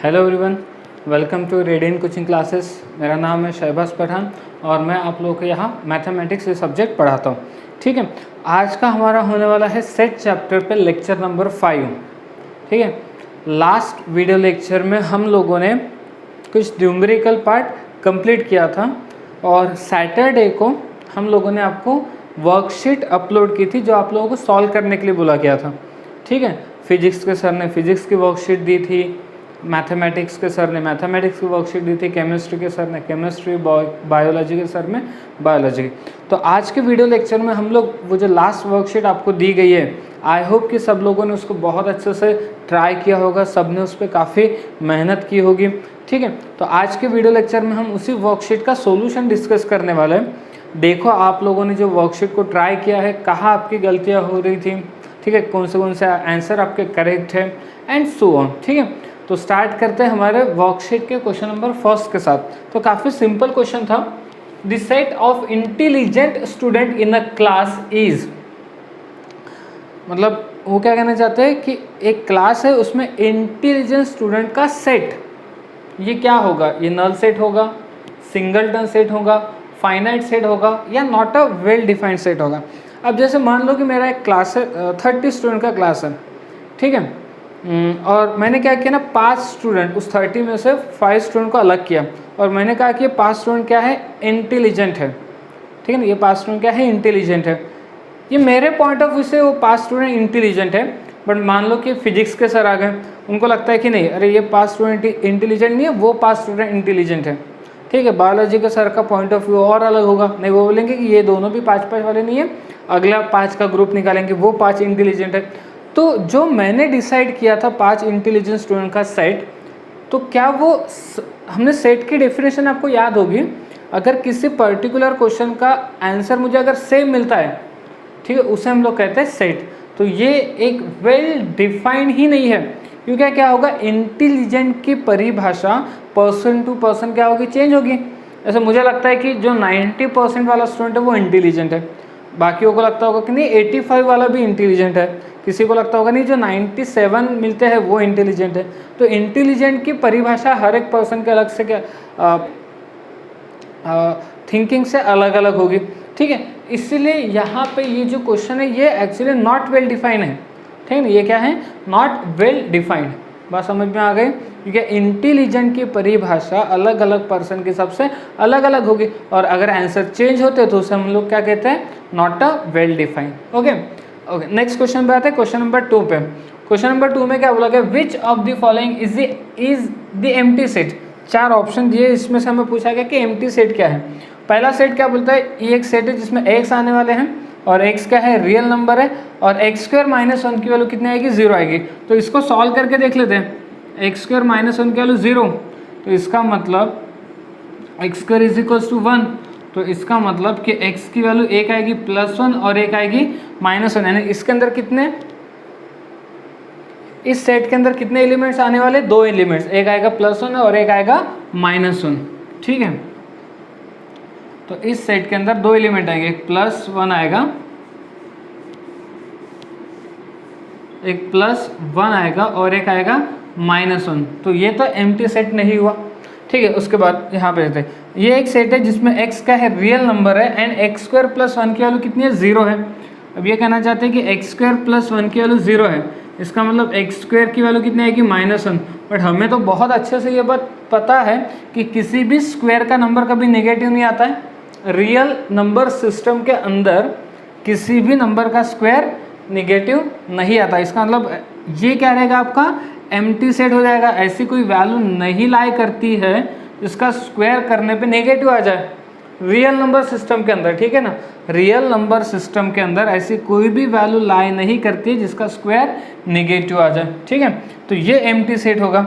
Hello everyone, welcome to Radian coaching classes. मेरा नाम है शहबाज पठान और मैं आप लोगों को यहाँ मैथमेटिक्स ये सब्जेक्ट पढ़ाता हूँ। ठीक है, आज का हमारा होने वाला है सेट चैप्टर पे लेक्चर नंबर 5। ठीक है, लास्ट वीडियो लेक्चर में हम लोगों ने कुछ न्यूमेरिकल पार्ट कंप्लीट किया था और सैटरडे को हम लोगों ने आपको वर्कशीट अपलोड की थी जो आप लोगों को सॉल्व करने के लिए बोला गया था। ठीक है, फिजिक्स के सर ने फिजिक्स की वर्कशीट दी थी, मैथमेटिक्स के सर ने मैथमेटिक्स की वर्कशीट दी थी, केमिस्ट्री के सर ने केमिस्ट्री, बायोलॉजी के सर ने बायोलॉजी। तो आज के वीडियो लेक्चर में हम लोग वो जो लास्ट वर्कशीट आपको दी गई है, आई होप कि सब लोगों ने उसको बहुत अच्छे से ट्राई किया होगा, सब ने उस पर काफ़ी मेहनत की होगी। ठीक है, तो आज के वीडियो लेक्चर में हम उसी वर्कशीट का सोल्यूशन डिस्कस करने वाले हैं। देखो आप लोगों ने जो वर्कशीट को ट्राई किया है, कहाँ आपकी गलतियाँ हो रही थी, ठीक है, कौन से आंसर आपके करेक्ट है एंड सो ऑन। ठीक है, तो स्टार्ट करते हैं हमारे वर्कशीट के क्वेश्चन नंबर फर्स्ट के साथ। तो काफ़ी सिंपल क्वेश्चन था। The set of intelligent student in a class is, मतलब वो क्या कहना चाहते हैं कि एक क्लास है उसमें इंटेलिजेंट स्टूडेंट का सेट, ये क्या होगा? ये नल सेट होगा, सिंगलटन सेट होगा, फाइनाइट सेट होगा या not a well defined set होगा। अब जैसे मान लो कि मेरा एक क्लास है, 30 स्टूडेंट का क्लास है। ठीक है, और मैंने क्या किया ना, 5 स्टूडेंट, उस 30 में से 5 स्टूडेंट को अलग किया और मैंने कहा कि ये 5 स्टूडेंट क्या है, इंटेलिजेंट है। ठीक है ना, ये 5 स्टूडेंट क्या है, इंटेलिजेंट है। ये मेरे पॉइंट ऑफ व्यू से वो 5 स्टूडेंट इंटेलिजेंट है, बट मान लो कि फिजिक्स के सर आ गए, उनको लगता है कि नहीं, अरे ये 5 स्टूडेंट इंटेलिजेंट नहीं है, वो 5 स्टूडेंट इंटेलिजेंट है। ठीक है, बायोलॉजी के सर का पॉइंट ऑफ व्यू और अलग होगा, नहीं वो बोलेंगे कि ये दोनों भी 5-5 वाले नहीं है, अगला 5 का ग्रुप निकालेंगे, वो 5 इंटेलिजेंट है। तो जो मैंने डिसाइड किया था 5 इंटेलिजेंट स्टूडेंट का सेट, तो क्या वो हमने सेट की डेफिनेशन आपको याद होगी, अगर किसी पर्टिकुलर क्वेश्चन का आंसर मुझे अगर सेम मिलता है, ठीक है, उसे हम लोग कहते हैं सेट। तो ये एक वेल डिफाइंड ही नहीं है, क्योंकि क्या होगा, इंटेलिजेंट की परिभाषा पर्सन टू पर्सन क्या होगी, चेंज होगी। ऐसे मुझे लगता है कि जो 90% वाला स्टूडेंट है वो इंटेलिजेंट है, बाकियों को लगता होगा कि नहीं 85 वाला भी इंटेलिजेंट है, किसी को लगता होगा नहीं जो 97 मिलते हैं वो इंटेलिजेंट है। तो इंटेलिजेंट की परिभाषा हर एक पर्सन के अलग से क्या थिंकिंग से अलग अलग होगी। ठीक है, इसीलिए यहाँ पे ये जो क्वेश्चन है ये एक्चुअली नॉट वेल डिफाइंड है। ठीक है ना, ये क्या है, नॉट वेल डिफाइंड। बात समझ में आ गई, क्योंकि इंटेलिजेंट की परिभाषा अलग अलग पर्सन के हिसाब से अलग अलग होगी और अगर आंसर चेंज होते तो उसे हम लोग क्या कहते हैं, not a well defined. Okay okay, next question पे आते हैं, क्वेश्चन नंबर 2 पे। क्वेश्चन नंबर 2 में क्या बोला गया, which of the following is the empty set. 4 option दिए, इसमें से हमें पूछा गया कि एम्प्टी सेट क्या है। पहला सेट क्या बोलता है, ये एक सेट है जिसमें x आने वाले हैं और x क्या है, रियल नंबर है और x² - 1 की वैल्यू कितनी आएगी, 0 आएगी। तो इसको सॉल्व करके देख लेते हैं, x² - 1 की वैल्यू 0, तो इसका मतलब x² = 1, तो इसका मतलब कि x की वैल्यू 1 आएगी +1 और 1 आएगी -1, यानी इसके अंदर कितने, इस सेट के अंदर कितने एलिमेंट्स आने वाले, 2 एलिमेंट्स, एक आएगा +1 और एक आएगा -1। ठीक है, तो इस सेट के अंदर 2 एलिमेंट आएंगे, एक +1 आएगा, एक +1 आएगा और एक आएगा -1। तो ये तो एम्प्टी सेट नहीं हुआ। ठीक है, उसके बाद यहाँ पे देते, ये एक सेट है जिसमें x का है रियल नंबर है एंड x² + 1 की वैल्यू कितनी है, 0 है। अब ये कहना चाहते हैं कि x² + 1 की वैल्यू 0 है, इसका मतलब x² की वैल्यू कितनी आएगी, -1। बट हमें तो बहुत अच्छे से ये बात पता है कि किसी भी स्क्वायर का नंबर कभी नेगेटिव नहीं आता है। रियल नंबर सिस्टम के अंदर किसी भी नंबर का स्क्वायर नेगेटिव नहीं आता। इसका मतलब ये क्या रहेगा, आपका एम्प्टी सेट हो जाएगा। ऐसी कोई वैल्यू नहीं लाई करती है जिसका स्क्वायर करने पे नेगेटिव आ जाए रियल नंबर सिस्टम के अंदर। ठीक है ना, रियल नंबर सिस्टम के अंदर ऐसी कोई भी वैल्यू लाई नहीं करती है जिसका स्क्वायर नेगेटिव आ जाए। ठीक है, तो ये एम्प्टी सेट होगा।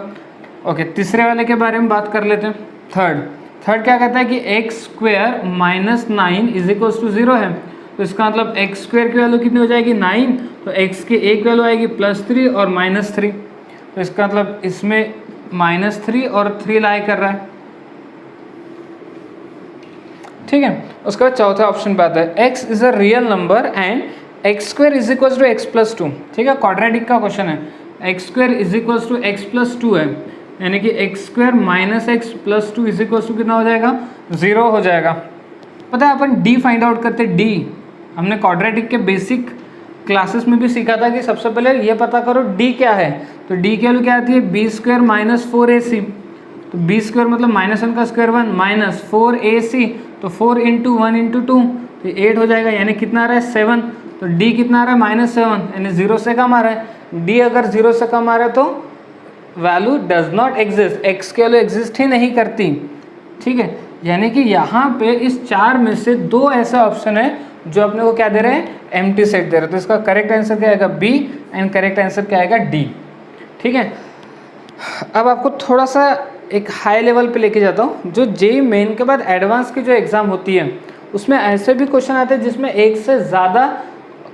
ओके, तीसरे वाले के बारे में बात कर लेते हैं। थर्ड क्या कहता है कि x² - 9 = 0 है, तो इसका मतलब x² की वैल्यू कितनी हो जाएगी, 9, तो x की एक वैल्यू आएगी +3 और -3, तो इसका मतलब इसमें -3 और 3 लाई कर रहा है। ठीक है, उसके बाद चौथा ऑप्शन पे आता है, x is a real number and x² = x + 2। ठीक है, क्वाड्रेटिक का क्वेश्चन है, x² = x + 2 है, यानी कि x square minus x plus 2 is equal to कितना हो जाएगा, 0 हो जाएगा। पता है अपन डी फाइंड आउट करते, डी हमने क्वाड्रेटिक के बेसिक क्लासेस में भी सीखा था कि सबसे पहले ये पता करो डी क्या है। तो डी की वैल्यू क्या आती है, बी स्क्वायर माइनस 4ac। तो बी स्क्वायर मतलब माइनस 1 का स्क्वायर 1 माइनस 4ac, तो 4 इंटू 1 इंटू 2 तो 8 हो जाएगा, यानी कितना आ रहा है 7। तो डी कितना आ रहा है -7, यानी 0 से कम आ रहा है। डी अगर 0 से कम आ रहा है तो value does not exist, x की वैल्यू एग्जिस्ट ही नहीं करती। ठीक है, यानी कि यहाँ पे इस 4 में से 2 ऐसे ऑप्शन है जो अपने को क्या दे रहे हैं, एम्प्टी सेट दे रहे हैं। तो इसका करेक्ट आंसर क्या आएगा, बी, एंड करेक्ट आंसर क्या आएगा, डी। ठीक है, अब आपको थोड़ा सा एक हाई लेवल पे लेके जाता हूँ। जो जेईई मेन के बाद एडवांस की जो एग्ज़ाम होती है उसमें ऐसे भी क्वेश्चन आते हैं जिसमें एक से ज़्यादा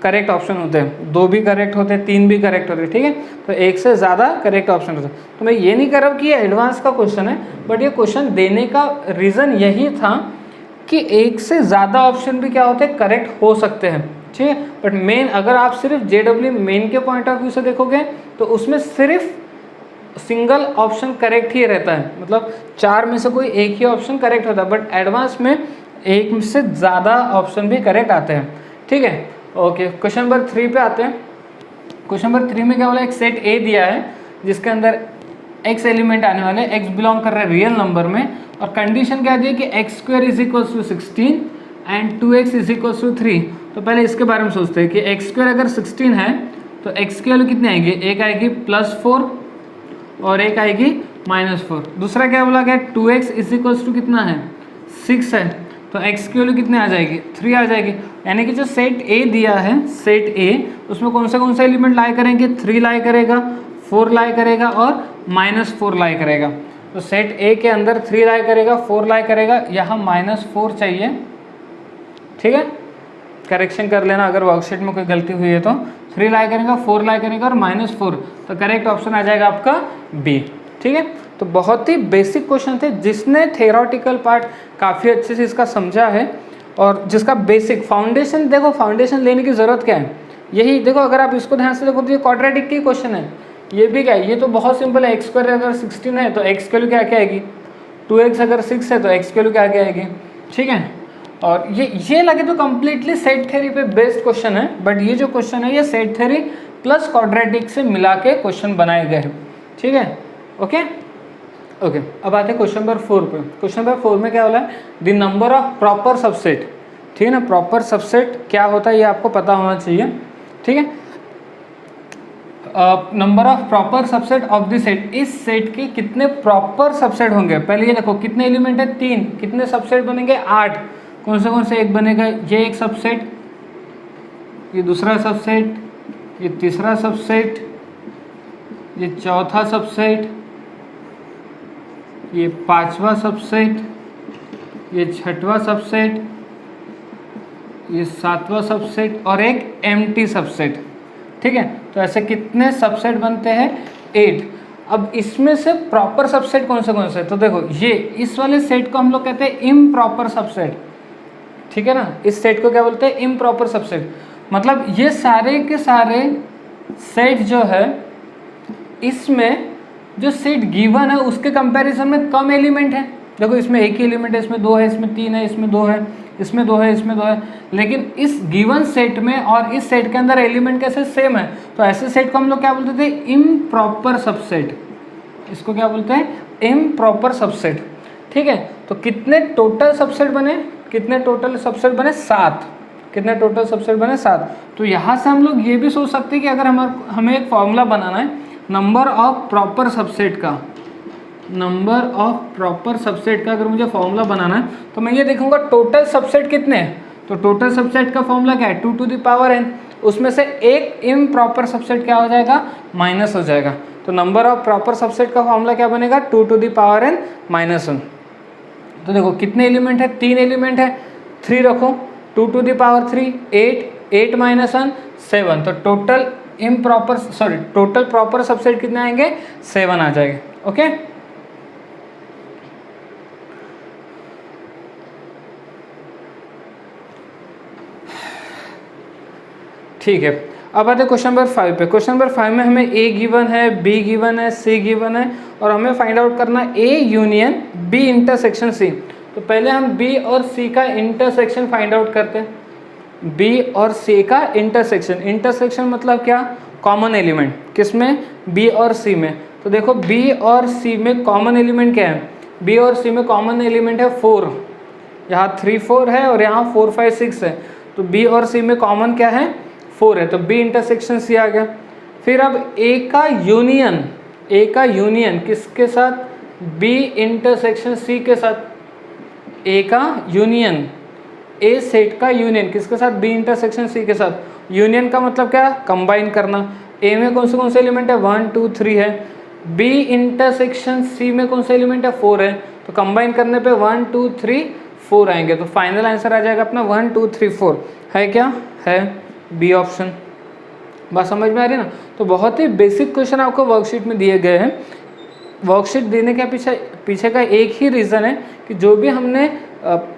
करेक्ट ऑप्शन होते हैं, 2 भी करेक्ट होते हैं, 3 भी करेक्ट होते हैं। ठीक है, तो एक से ज़्यादा करेक्ट ऑप्शन होते हैं। तो मैं ये नहीं कर रहा हूँ कि ये एडवांस का क्वेश्चन है, बट ये क्वेश्चन देने का रीज़न यही था कि एक से ज़्यादा ऑप्शन भी क्या होते हैं, करेक्ट हो सकते हैं। ठीक है, बट मेन अगर आप सिर्फ जेडब्ल्यू मेन के पॉइंट ऑफ व्यू से देखोगे तो उसमें सिर्फ सिंगल ऑप्शन करेक्ट ही रहता है, मतलब 4 में से कोई एक ही ऑप्शन करेक्ट होता है। बट एडवांस में एक से ज़्यादा ऑप्शन भी करेक्ट आते हैं। ठीक है, ओके, क्वेश्चन नंबर 3 पे आते हैं। क्वेश्चन नंबर 3 में क्या बोला, एक सेट ए दिया है जिसके अंदर x एलिमेंट आने वाले, x बिलोंग कर रहा है रियल नंबर में, और कंडीशन क्या दी है कि x square is equals to 16 and 2x is equals to 3। तो पहले इसके बारे में सोचते हैं कि एक्स स्क्वायर अगर 16 है तो x की वैल्यू कितनी आएगी, एक आएगी +4 और एक आएगी -4। दूसरा क्या बोला गया, 2x इज इक्वल्स टू कितना है, 6 है, तो x की वैल्यू कितनी आ जाएगी, 3 आ जाएगी। यानी कि जो सेट ए दिया है, सेट ए, उसमें कौन से एलिमेंट लाई करेंगे, 3 लाई करेगा, 4 लाई करेगा और -4 लाई करेगा। तो सेट ए के अंदर 3 लाई करेगा, 4 लाई करेगा, यहाँ -4 चाहिए। ठीक है, करेक्शन कर लेना अगर वर्कशीट में कोई गलती हुई है तो। 3 लाई करेगा, 4 लाई करेगा और -4, तो करेक्ट ऑप्शन आ जाएगा आपका बी। ठीक है, तो बहुत ही बेसिक क्वेश्चन थे, जिसने थेरोटिकल पार्ट काफ़ी अच्छे से इसका समझा है और जिसका बेसिक फाउंडेशन, देखो फाउंडेशन लेने की ज़रूरत क्या है, यही देखो अगर आप इसको ध्यान से देखो तो ये क्वाड्रेटिक की क्वेश्चन है। ये भी क्या है, ये तो बहुत सिंपल है, एक्स स्क्वायर अगर 16 है तो एक्स की वैल्यू क्या क्या आएगी, 2x अगर 6 है तो एक्स की वैल्यू क्या क्या आएगी। ठीक है, और ये लगे तो कम्प्लीटली सेट थ्योरी पे बेस्ड क्वेश्चन है, बट ये जो क्वेश्चन है ये सेट थ्योरी प्लस क्वाड्रेटिक से मिला के क्वेश्चन बनाए गए हैं। ठीक है, ओके ओके, अब आते हैं क्वेश्चन नंबर 4 पे। क्वेश्चन नंबर 4 में क्या बोला है, the number of proper subset. ठीक है ना, प्रॉपर सबसेट क्या होता है ये आपको पता होना चाहिए। ठीक है, number of proper subset of the set, इस सेट के कितने प्रॉपर सबसेट होंगे। पहले ये देखो कितने एलिमेंट है, 3, कितने सबसेट बनेंगे, 8। कौन से एक बनेगा, ये एक सबसेट, ये दूसरा सबसेट, ये तीसरा सबसेट, ये चौथा सबसेट, ये 5वां सबसेट, ये 6वां सबसेट, ये 7वां सबसेट और एक एम्प्टी सबसेट। ठीक है, तो ऐसे कितने सबसेट बनते हैं, 8। अब इसमें से प्रॉपर सबसेट कौन से, तो देखो ये इस वाले सेट को हम लोग कहते हैं इम्प्रॉपर सबसेट। ठीक है ना, इस सेट को क्या बोलते हैं, इम्प्रॉपर सबसेट। मतलब ये सारे के सारे सेट जो है, इसमें जो सेट गिवन है उसके कंपैरिजन में कम एलिमेंट है। देखो इसमें एक ही एलिमेंट है, इसमें 2 है, इसमें 3 है, इसमें 2 है, इसमें 2 है, इसमें 2 है, लेकिन इस गिवन सेट में और इस सेट के अंदर एलिमेंट कैसे सेम है, तो ऐसे सेट को हम लोग क्या बोलते थे, इम्प्रॉपर सबसेट। इसको क्या बोलते हैं, इम्प्रॉपर सबसेट। ठीक है, तो कितने टोटल सबसेट बने, 7। कितने टोटल सबसेट बने, 7। तो यहाँ से हम लोग ये भी सोच सकते हैं कि अगर हमें एक फॉर्मूला बनाना है नंबर ऑफ प्रॉपर सबसेट का, अगर मुझे फॉर्मूला बनाना है तो मैं ये देखूंगा टोटल सबसेट कितने हैं। तो टोटल सबसेट का फॉर्मूला क्या है, 2 to the power n। उसमें से एक इम्प्रॉपर सबसेट क्या हो जाएगा, माइनस हो जाएगा। तो नंबर ऑफ प्रॉपर सबसेट का फॉर्मूला क्या बनेगा, 2 to the power n -1। तो देखो कितने एलिमेंट है, 3 एलिमेंट है, 3 रखो, 2 to the power 3, 8 -1 7। तो टोटल प्रॉपर सबसेट कितने आएंगे, 7 आ जाएंगे। ओके, ठीक है। अब आते क्वेश्चन नंबर 5 पे। क्वेश्चन नंबर 5 में हमें ए गिवन है, बी गिवन है, सी गिवन है और हमें फाइंड आउट करना A union B intersection C. तो पहले हम बी और सी का इंटरसेक्शन फाइंड आउट करते हैं। बी और सी का इंटरसेक्शन, इंटरसेक्शन मतलब क्या, कॉमन एलिमेंट, किसमें, बी और सी में। तो देखो बी और सी में कॉमन एलिमेंट क्या है, बी और सी में कॉमन एलिमेंट है 4, यहाँ 3 4 है और यहाँ 4 5 6 है। तो बी और सी में कॉमन क्या है, 4 है, तो बी इंटरसेक्शन सी आ गया। फिर अब ए का यूनियन, ए का यूनियन किसके साथ, बी इंटरसेक्शन सी के साथ। ए का यूनियन, ए सेट का यूनियन किसके साथ, बी इंटरसेक्शन सी के साथ। यूनियन का मतलब क्या, कंबाइन करना। ए में कौन से एलिमेंट है, 1 2 3 है, बी इंटरसेक्शन सी में कौन सा एलिमेंट है, 4 है, तो कंबाइन करने पे 1 2 3 4 आएंगे। तो फाइनल आंसर आ जाएगा अपना 1 2 3 4, है क्या, है बी ऑप्शन। बात समझ में आ रही है ना। तो बहुत ही बेसिक क्वेश्चन आपको वर्कशीट में दिए गए हैं। वर्कशीट देने के पीछे का एक ही रीज़न है कि जो भी हमने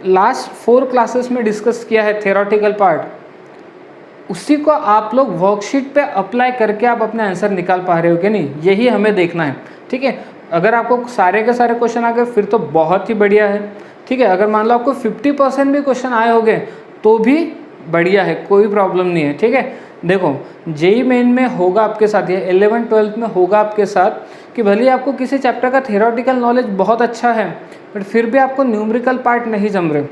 लास्ट 4 क्लासेस में डिस्कस किया है थ्योरेटिकल पार्ट, उसी को आप लोग वर्कशीट पे अप्लाई करके आप अपने आंसर निकाल पा रहे हो कि नहीं, यही हमें देखना है। ठीक है, अगर आपको सारे के सारे क्वेश्चन आ गए फिर तो बहुत ही बढ़िया है। ठीक है, अगर मान लो आपको 50% भी क्वेश्चन आए होंगे तो भी बढ़िया है, कोई प्रॉब्लम नहीं है। ठीक है, देखो जेईई मेन में होगा आपके साथ, ये 11th 12th में होगा आपके साथ कि भले आपको किसी चैप्टर का थ्योरेटिकल नॉलेज बहुत अच्छा है बट फिर भी आपको न्यूमेरिकल पार्ट नहीं जम रहे,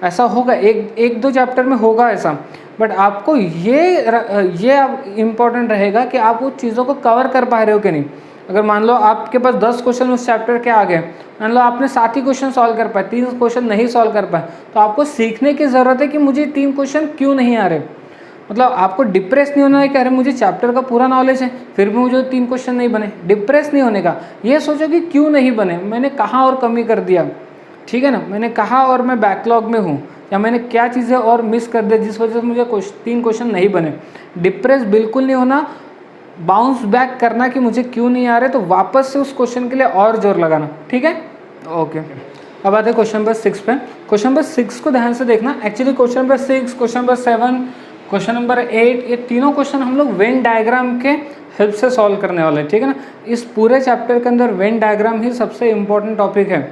ऐसा होगा, एक दो चैप्टर में होगा ऐसा। बट आपको ये इम्पोर्टेंट रहेगा कि आप उस चीज़ों को कवर कर पा रहे हो कि नहीं। अगर मान लो आपके पास 10 क्वेश्चन उस चैप्टर के आ गए, मान लो आपने 7 ही क्वेश्चन सॉल्व कर पाए, 3 क्वेश्चन नहीं सॉल्व कर पाए, तो आपको सीखने की ज़रूरत है कि मुझे 3 क्वेश्चन क्यों नहीं आ रहे। मतलब आपको डिप्रेस नहीं होना है कि अरे मुझे चैप्टर का पूरा नॉलेज है फिर भी मुझे 3 क्वेश्चन नहीं बने, डिप्रेस नहीं होने का। ये सोचो कि क्यों नहीं बने, मैंने कहाँ और कमी कर दिया, ठीक है ना, मैंने कहा और मैं बैकलॉग में हूँ या मैंने क्या चीज़ें और मिस कर दी जिस वजह से मुझे 3 क्वेश्चन नहीं बने। डिप्रेस बिल्कुल नहीं होना, बाउंस बैक करना कि मुझे क्यों नहीं आ रहे, तो वापस से उस क्वेश्चन के लिए और जोर लगाना। ठीक है, ओके। अब आते हैं क्वेश्चन नंबर 6 पे। क्वेश्चन नंबर 6 को ध्यान से देखना। Actually question number 6, question number 7, question number 8, ये तीनों क्वेश्चन हम लोग वेन डायग्राम के हेल्प से सॉल्व करने वाले हैं। ठीक है ना, इस पूरे चैप्टर के अंदर वेन डायग्राम ही सबसे इम्पोर्टेंट टॉपिक है।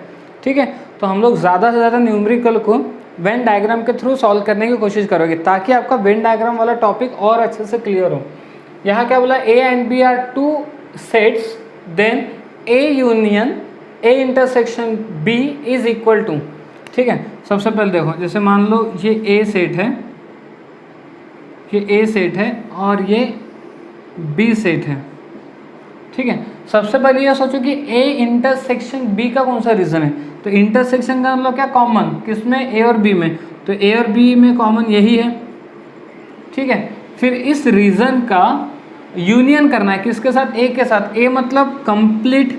ठीक है, तो हम लोग ज़्यादा से ज़्यादा न्यूमेरिकल को वेन डायग्राम के थ्रू सॉल्व करने की कोशिश करोगे ताकि आपका वेन डायग्राम वाला टॉपिक और अच्छे से क्लियर हो। यहाँ क्या बोला, A and B are 2 sets, then A union A intersection B is equal to. ठीक है, सबसे पहले देखो, जैसे मान लो ये ए सेट है, ये ए सेट है और ये बी सेट है। ठीक है, सबसे पहले ये सोचो कि ए इंटरसेक्शन बी का कौन सा रीजन है। तो इंटरसेक्शन का मतलब क्या, कॉमन, किसमें, ए और बी में। तो ए और बी में कॉमन यही है। ठीक है, फिर इस रीजन का यूनियन करना है किसके साथ, ए के साथ। ए मतलब कंप्लीट,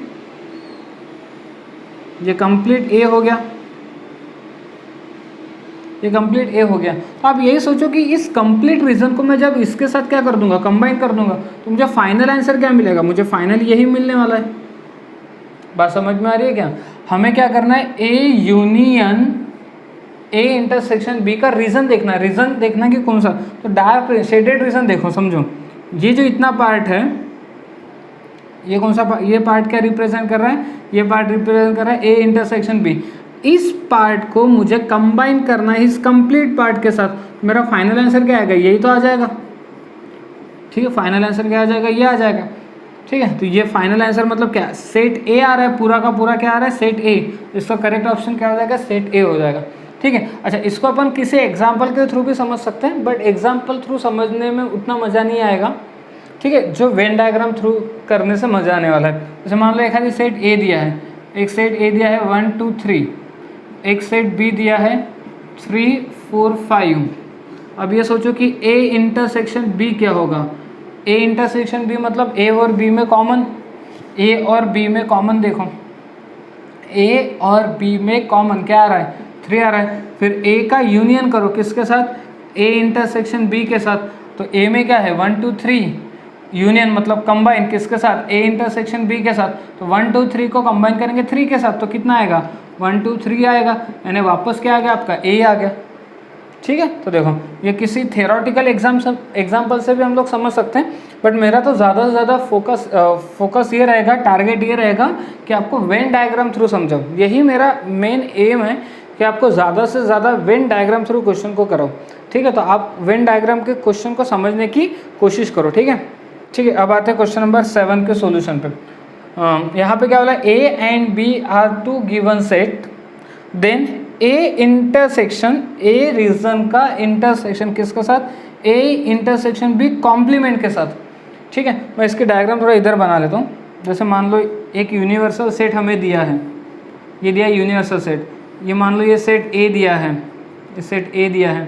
ये कंप्लीट ए हो गया, ये कंप्लीट ए हो गया। तो आप यही सोचो कि इस कंप्लीट रीजन को मैं जब इसके साथ क्या कर दूंगा, कंबाइन कर दूंगा, तो मुझे फाइनल आंसर क्या मिलेगा, मुझे फाइनल यही मिलने वाला है। बात समझ में आ रही है क्या। हमें क्या करना है, A union A intersection B का रीजन देखना है, रीजन देखना कि कौन सा। तो डार्क शेडेड रीजन देखो, समझो ये जो इतना पार्ट है, ये कौन सा, ये पार्ट क्या रिप्रेजेंट कर रहा है, ये पार्ट रिप्रेजेंट कर रहा है ए इंटरसेक्शन बी। इस पार्ट को मुझे कंबाइन करना है इस कंप्लीट पार्ट के साथ। मेरा फाइनल आंसर क्या आएगा, यही तो आ जाएगा। ठीक है, फाइनल आंसर क्या आ जाएगा, ये आ जाएगा। ठीक है, तो ये फाइनल आंसर मतलब क्या, सेट ए आ रहा है, पूरा का पूरा क्या आ रहा है, सेट ए। इसका करेक्ट ऑप्शन क्या हो जाएगा, सेट ए हो जाएगा। ठीक है, अच्छा इसको अपन किसी एग्जाम्पल के थ्रू भी समझ सकते हैं बट एग्जाम्पल थ्रू समझने में उतना मज़ा नहीं आएगा। ठीक है, जो वेन डायग्राम थ्रू करने से मज़ा आने वाला है। जैसे मान लो एक आदमी सेट ए दिया है, एक सेट ए दिया है 1 2 3, एक सेट बी दिया है 3 4 5। अब ये सोचो कि ए इंटरसेक्शन बी क्या होगा। ए इंटरसेक्शन बी मतलब ए और बी में कॉमन, ए और बी में कॉमन देखो, ए और बी में कॉमन क्या आ रहा है, 3 आ रहा है। फिर ए का यूनियन करो किसके साथ, ए इंटरसेक्शन बी के साथ। तो ए में क्या है 1 2 3, यूनियन मतलब कंबाइन किसके साथ, ए इंटरसेक्शन बी के साथ। तो 1 2 3 को कंबाइन करेंगे 3 के साथ, तो कितना आएगा 1 2 3 आएगा, यानी वापस क्या आ गया आपका ए आ गया। ठीक है। तो देखो ये किसी थेरोटिकल एग्जाम्पल से भी हम लोग समझ सकते हैं, बट मेरा तो ज़्यादा से ज़्यादा फोकस ये रहेगा, टारगेट ये रहेगा कि आपको वेन डायग्राम थ्रू समझो। यही मेरा मेन एम है कि आपको ज़्यादा से ज़्यादा वेन डायग्राम थ्रू क्वेश्चन को करो, ठीक है। तो आप वेन डायग्राम के क्वेश्चन को समझने की कोशिश करो, ठीक है। ठीक है, अब आते हैं क्वेश्चन नंबर 7 के सॉल्यूशन पे। यहाँ पे क्या बोला, A and B are two given set, then A intersection, A region का इंटरसेक्शन किसके साथ, ए इंटरसेक्शन बी कॉम्प्लीमेंट के साथ, ठीक है। मैं इसकी डायग्राम थोड़ा इधर बना लेता हूँ। जैसे मान लो एक यूनिवर्सल सेट हमें दिया है, ये दिया यूनिवर्सल सेट, ये मान लो ये सेट ए दिया है, ये सेट ए दिया है,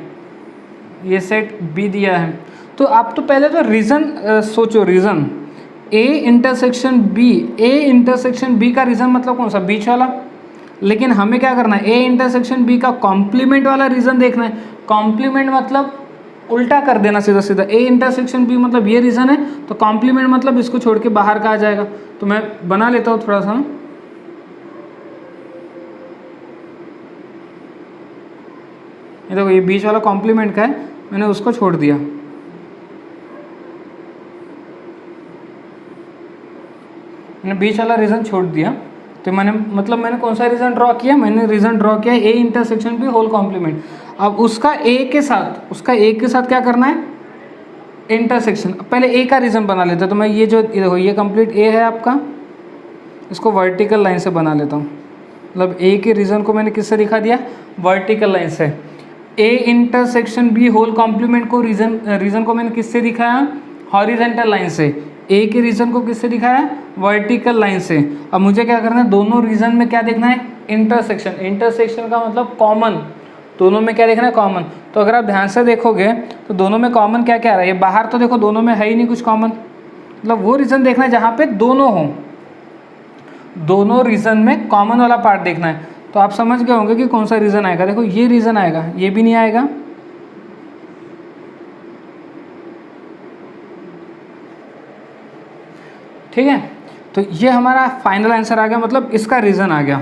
ये सेट बी दिया है। तो आप तो पहले तो रीज़न सोचो, region A intersection B, A intersection B का रीज़न मतलब कौन सा, बीच वाला। लेकिन हमें क्या करना है, ए इंटरसेक्शन बी का कॉम्प्लीमेंट वाला रीज़न देखना है। कॉम्प्लीमेंट मतलब उल्टा कर देना सीधा सीधा, ए इंटरसेक्शन बी मतलब ये रीज़न है, तो कॉम्प्लीमेंट मतलब इसको छोड़ के बाहर का आ जाएगा। तो मैं बना लेता हूँ थोड़ा सा, ये देखो ये बीच वाला कॉम्प्लीमेंट का है, मैंने उसको छोड़ दिया। मैंने बीच वाला रीज़न छोड़ दिया, तो मैंने कौन सा रीज़न ड्रॉ किया, मैंने रीज़न ड्रॉ किया A intersection B whole complement. अब उसका ए के साथ क्या करना है, इंटरसेक्शन। पहले ए का रीज़न बना लेता, तो मैं ये जो देखो ये कंप्लीट ए है आपका, इसको वर्टिकल लाइन से बना लेता हूँ। मतलब ए के रीज़न को मैंने किससे दिखा दिया, वर्टिकल लाइन से। A intersection B whole complement को रीज़न को मैंने किससे दिखाया, हॉरिजेंटल लाइन से। ए के रीज़न को किससे दिखाया, वर्टिकल लाइन से। अब मुझे क्या करना है, दोनों रीज़न में क्या देखना है, इंटरसेक्शन। इंटरसेक्शन का मतलब कॉमन, दोनों में क्या देखना है, कॉमन। तो अगर आप ध्यान से देखोगे तो दोनों में कॉमन क्या क्या आ रहा है, ये बाहर तो देखो दोनों में है ही नहीं कुछ कॉमन। मतलब वो रीज़न देखना है जहाँ पे दोनों हों, दोनों रीज़न में कॉमन वाला पार्ट देखना है। तो आप समझ गए होंगे कि कौन सा रीज़न आएगा। देखो ये रीज़न आएगा, ये भी नहीं आएगा, ठीक है। तो ये हमारा फाइनल आंसर आ गया, मतलब इसका रीज़न आ गया,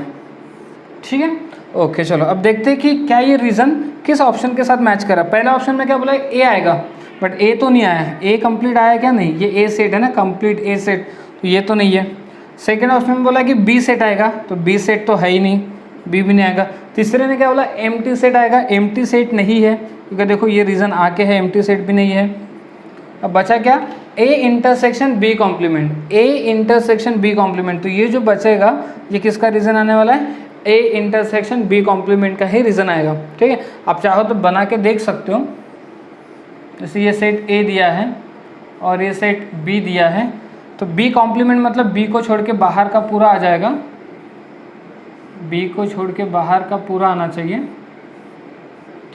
ठीक है। ओके चलो अब देखते हैं कि क्या ये रीज़न किस ऑप्शन के साथ मैच करा। पहला ऑप्शन में क्या बोला, ए आएगा, बट ए तो नहीं आया। ए कंप्लीट आया क्या, नहीं, ये ए सेट है ना, कंप्लीट ए सेट, तो ये तो नहीं है। सेकेंड ऑप्शन में बोला कि बी सेट आएगा, तो बी सेट तो है ही नहीं, बी भी नहीं आएगा। तीसरे ने क्या बोला, एम्प्टी सेट आएगा, एम्प्टी सेट नहीं है, क्योंकि देखो ये रीज़न आके है, एम्प्टी सेट भी नहीं है। अब बचा क्या, A intersection B complement, A intersection B complement. तो ये जो बचेगा ये किसका रीज़न आने वाला है, ए इंटरसेक्शन बी कॉम्प्लीमेंट का ही रीज़न आएगा, ठीक है। आप चाहो तो बना के देख सकते हो। जैसे ये सेट ए दिया है और ये सेट बी दिया है, तो बी कॉम्प्लीमेंट मतलब बी को छोड़ के बाहर का पूरा आ जाएगा, बी को छोड़ के बाहर का पूरा आना चाहिए,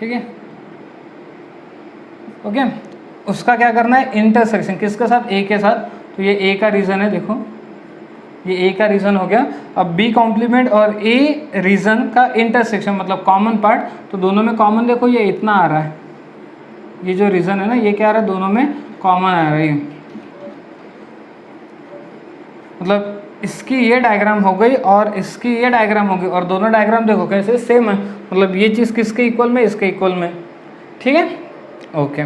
ठीक है, ओके। उसका क्या करना है, इंटरसेक्शन किसके साथ, ए के साथ। तो ये ए का रीज़न है, देखो ये ए का रीज़न हो गया। अब बी कॉम्प्लीमेंट और ए रीज़न का इंटरसेक्शन मतलब कॉमन पार्ट, तो दोनों में कॉमन देखो ये इतना आ रहा है, ये जो रीज़न है ना ये क्या आ रहा है, दोनों में कॉमन आ रहा है। मतलब इसकी ये डायग्राम हो गई और इसकी ये डायग्राम हो गई, और दोनों डायग्राम देखो कैसे सेम है, मतलब ये चीज़ किसके इक्वल में, इसके इक्वल में, ठीक है, ओके,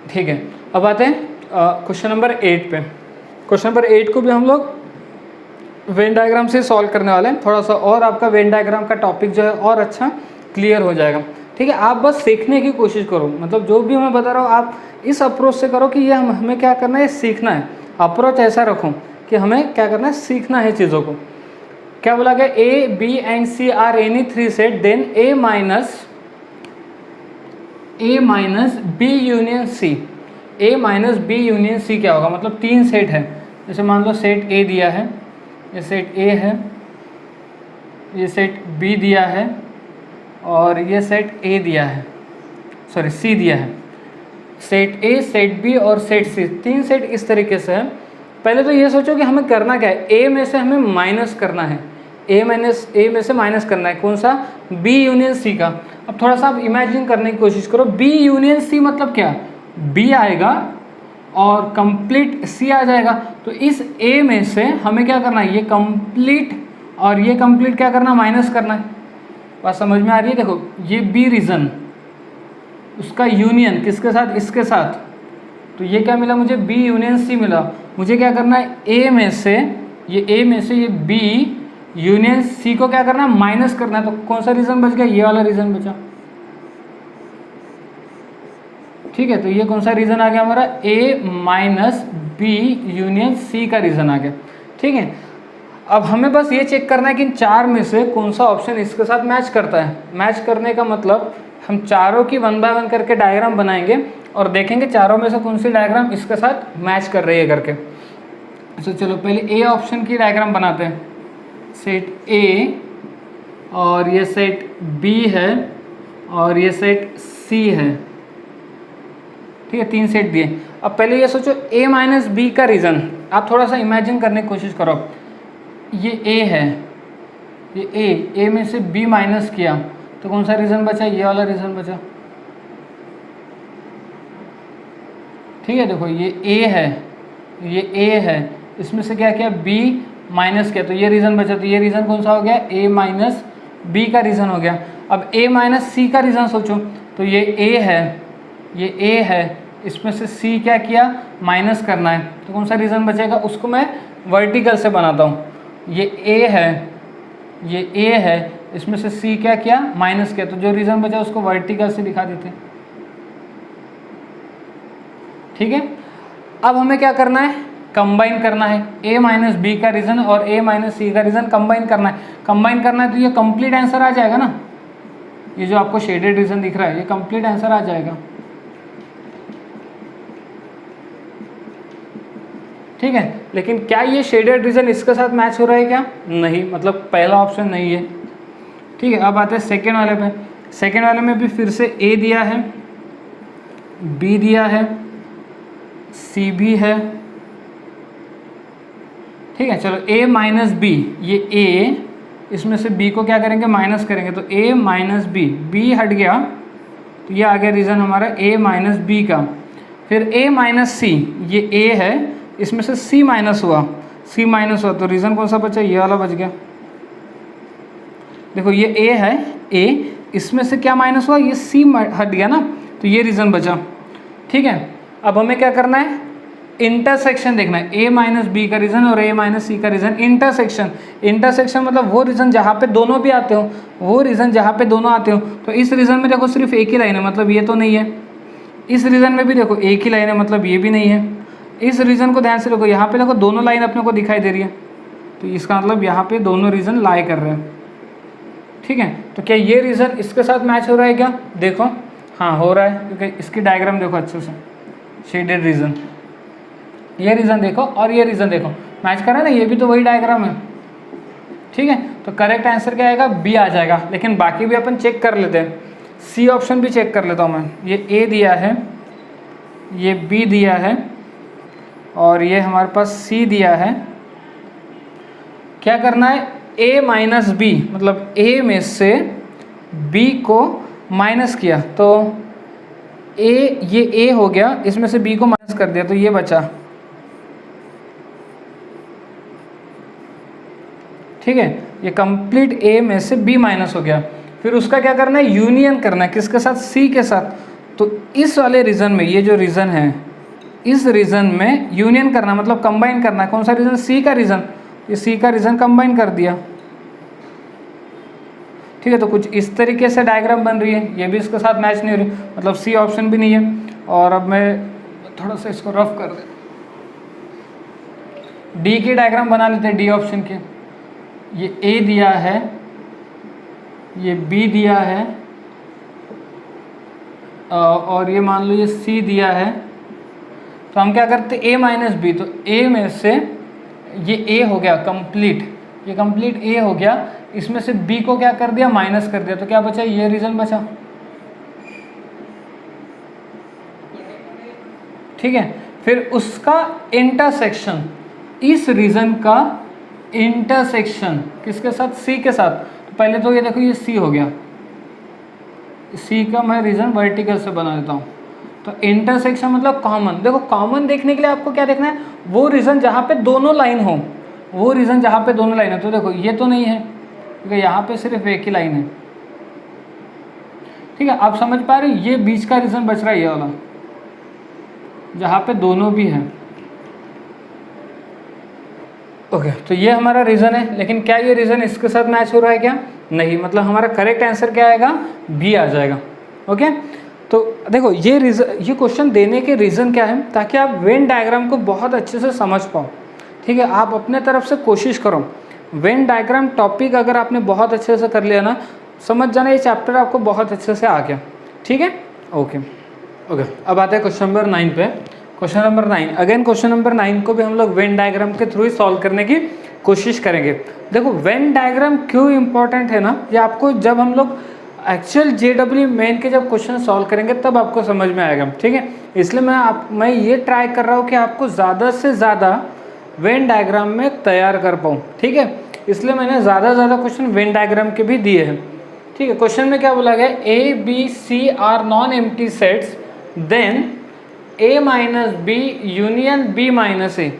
ठीक है। अब आते हैं क्वेश्चन नंबर 8 पे। क्वेश्चन नंबर 8 को भी हम लोग वेन डायग्राम से सॉल्व करने वाले हैं। थोड़ा सा और आपका वेन डायग्राम का टॉपिक जो है और अच्छा क्लियर हो जाएगा, ठीक है। आप बस सीखने की कोशिश करो, मतलब जो भी मैं बता रहा हूँ आप इस अप्रोच से करो कि ये हमें क्या करना है, सीखना है। अप्रोच ऐसा रखो कि हमें क्या करना है, सीखना है चीज़ों को। क्या बोला गया, A B and C are any 3 set, then A minus B union C. A minus B union C क्या होगा, मतलब 3 सेट है। जैसे मान लो सेट ए दिया है, ये सेट ए है, ये सेट बी दिया है और ये सेट ए दिया है, सॉरी सी दिया है। सेट ए, सेट बी और सेट सी, 3 सेट इस तरीके से है। पहले तो ये सोचो कि हमें करना क्या है, ए में से हमें माइनस करना है, ए में से माइनस करना है, कौन सा, बी यूनियन सी का। अब थोड़ा सा आप इमेजिन करने की कोशिश करो, बी यूनियन सी मतलब क्या, बी आएगा और कंप्लीट सी आ जाएगा। तो इस ए में से हमें क्या करना है, ये कंप्लीट और ये कंप्लीट क्या करना, माइनस करना है। बात समझ में आ रही है, देखो ये बी रीज़न, उसका यूनियन किसके साथ, इसके साथ, तो ये क्या मिला मुझे, बी यूनियन सी मिला। मुझे क्या करना है, ए में से ये बी यूनियन सी को क्या करना है, माइनस करना है। तो कौन सा रीजन बच गया, ये वाला रीजन बचा। ठीक है, तो ये कौन सा रीजन आ गया हमारा, ए माइनस बी यूनियन सी का रीजन आ गया। ठीक है, अब हमें बस ये चेक करना है कि इन चार में से कौन सा ऑप्शन इसके साथ मैच करता है। मैच करने का मतलब हम चारों की 1 बाय 1 करके डायग्राम बनाएंगे और देखेंगे चारों में से कौन सी डायग्राम इसके साथ मैच कर रही है करके। तो चलो पहले ए ऑप्शन की डायग्राम बनाते हैं। सेट ए और ये सेट बी है और ये सेट सी है। ठीक है, 3 सेट दिए। अब पहले ये सोचो a माइनस बी का रीज़न, आप थोड़ा सा इमेजिन करने की कोशिश करो। ये a है, ये a में से b माइनस किया तो कौन सा रीज़न बचा, ये वाला रीज़न बचा। ठीक है, देखो ये a है, ये a है, इसमें से क्या किया, b माइनस किया तो ये रीज़न बचा। तो ये रीज़न कौन सा हो गया, a माइनस बी का रीज़न हो गया। अब a माइनस सी का रीज़न सोचो, तो ये a है, ये a है, इसमें से c क्या किया, माइनस करना है। तो कौन सा रीज़न बचेगा, उसको मैं वर्टिकल से बनाता हूँ। ये a है, ये a है, इसमें से c क्या किया, माइनस किया। तो जो रीज़न बचा उसको वर्टिकल से दिखा देते हैं। ठीक है, अब हमें क्या करना है, कंबाइन करना है। a माइनस बी का रीज़न और a माइनस सी का रीज़न कंबाइन करना है। कंबाइन करना है तो ये कंप्लीट आंसर आ जाएगा ना। ये जो आपको शेडेड रीज़न दिख रहा है ये कंप्लीट आंसर आ जाएगा। ठीक है, लेकिन क्या ये शेडेड रीजन इसके साथ मैच हो रहा है क्या, नहीं, मतलब पहला ऑप्शन नहीं है। ठीक है, अब आते हैं सेकेंड वाले पे। सेकेंड वाले में भी फिर से ए दिया है, बी दिया है, सी भी है। ठीक है, चलो ए माइनस बी, ये ए, इसमें से बी को क्या करेंगे, माइनस करेंगे। तो ए माइनस बी, बी हट गया तो ये आ गया रीज़न हमारा ए माइनस बी का। फिर ए माइनस सी, ये ए है, इसमें से c माइनस हुआ, c माइनस हुआ तो रीज़न कौन सा बचा, ये वाला बच गया। देखो ये a है, a, इसमें से क्या माइनस हुआ, ये c हट गया ना, तो ये रीज़न बचा। ठीक है, अब हमें क्या करना है, इंटरसेक्शन देखना है। a माइनस बी का रीज़न और a माइनस सी का रीज़न, इंटरसेक्शन। इंटरसेक्शन मतलब वो रीज़न जहाँ पे दोनों भी आते हो, वो रीज़न जहाँ पे दोनों आते हो। तो इस रीज़न में देखो सिर्फ एक ही लाइन है, मतलब ये तो नहीं है। इस रीज़न में भी देखो एक ही लाइन है, मतलब ये भी नहीं है। इस रीज़न को ध्यान से देखो, यहाँ पे देखो दोनों लाइन अपने को दिखाई दे रही है, तो इसका मतलब यहाँ पे दोनों रीज़न लाई कर रहे हैं। ठीक है, तो क्या ये रीज़न इसके साथ मैच हो रहा है क्या, देखो हाँ हो रहा है, क्योंकि इसकी डायग्राम देखो अच्छे से, शेडेड रीज़न, ये रीज़न देखो और ये रीज़न देखो, मैच कर रहा है ना, ये भी तो वही डायग्राम है। ठीक है, तो करेक्ट आंसर क्या आएगा, बी आ जाएगा। लेकिन बाकी भी अपन चेक कर लेते हैं, सी ऑप्शन भी चेक कर लेता हूँ मैं। ये ए दिया है, ये बी दिया है और ये हमारे पास C दिया है। क्या करना है, A माइनस बी, मतलब A में से B को माइनस किया तो ये A हो गया, इसमें से B को माइनस कर दिया तो ये बचा। ठीक है, ये कंप्लीट A में से B माइनस हो गया। फिर उसका क्या करना है, यूनियन करना है, किसके साथ, C के साथ। तो इस वाले रीज़न में, ये जो रीज़न है, इस रीज़न में यूनियन करना मतलब कंबाइन करना है। कौन सा रीज़न, सी का रीज़न, ये सी का रीज़न कंबाइन कर दिया। ठीक है, तो कुछ इस तरीके से डायग्राम बन रही है, ये भी इसके साथ मैच नहीं हो रही, मतलब सी ऑप्शन भी नहीं है। और अब मैं थोड़ा सा इसको रफ कर दे, डी की डायग्राम बना लेते हैं, डी ऑप्शन की। ये ए दिया है, ये बी दिया है और ये मान लो ये सी दिया है। तो हम क्या करते, a माइनस बी, तो a में से ये a हो गया कंप्लीट, ये कंप्लीट a हो गया, इसमें से b को क्या कर दिया, माइनस कर दिया, तो क्या बचा, ये रीज़न बचा। ठीक है, फिर उसका इंटरसेक्शन, इस रीज़न का इंटरसेक्शन किसके साथ, c के साथ। तो पहले तो ये देखो ये c हो गया, c का मैं रीज़न वर्टिकल से बना देता हूँ। तो इंटरसेक्शन मतलब कॉमन। देखो कॉमन देखने के लिए आपको क्या देखना है, वो रीज़न जहाँ पे दोनों लाइन हो, वो रीज़न जहाँ पे दोनों लाइन है। तो देखो ये तो नहीं है, क्योंकि यहाँ पे सिर्फ एक ही लाइन है। ठीक है, आप समझ पा रहे हो, ये बीच का रीजन बच रहा है ये वाला, जहाँ पे दोनों भी हैं। ओके, तो ये हमारा रीज़न है, लेकिन क्या ये रीज़न इसके साथ मैच हो रहा है क्या? नहीं, मतलब हमारा करेक्ट आंसर क्या आएगा? बी आ जाएगा। ओके, तो देखो ये क्वेश्चन देने के रीज़न क्या है, ताकि आप वेन डायग्राम को बहुत अच्छे से समझ पाओ। ठीक है, आप अपने तरफ से कोशिश करो, वेन डायग्राम टॉपिक अगर आपने बहुत अच्छे से कर लिया ना, समझ जाना ये चैप्टर आपको बहुत अच्छे से आ गया। ठीक है, ओके। अब आते हैं क्वेश्चन नंबर 9 पे। Question number 9, again question number 9 को भी हम लोग वेन डायग्राम के थ्रू ही सॉल्व करने की कोशिश करेंगे। देखो वेन डायग्राम क्यों इंपॉर्टेंट है ना, ये आपको जब हम लोग एक्चुअल JEE मेन के जब क्वेश्चन सॉल्व करेंगे तब आपको समझ में आएगा। ठीक है, इसलिए मैं ये ट्राई कर रहा हूँ कि आपको ज़्यादा से ज़्यादा वेन डायग्राम में तैयार कर पाऊँ। ठीक है, इसलिए मैंने ज़्यादा से ज़्यादा क्वेश्चन वेन डायग्राम के भी दिए हैं। ठीक है, क्वेश्चन में क्या बोला गया, ABC are non empty sets, then A minus B union B minus A,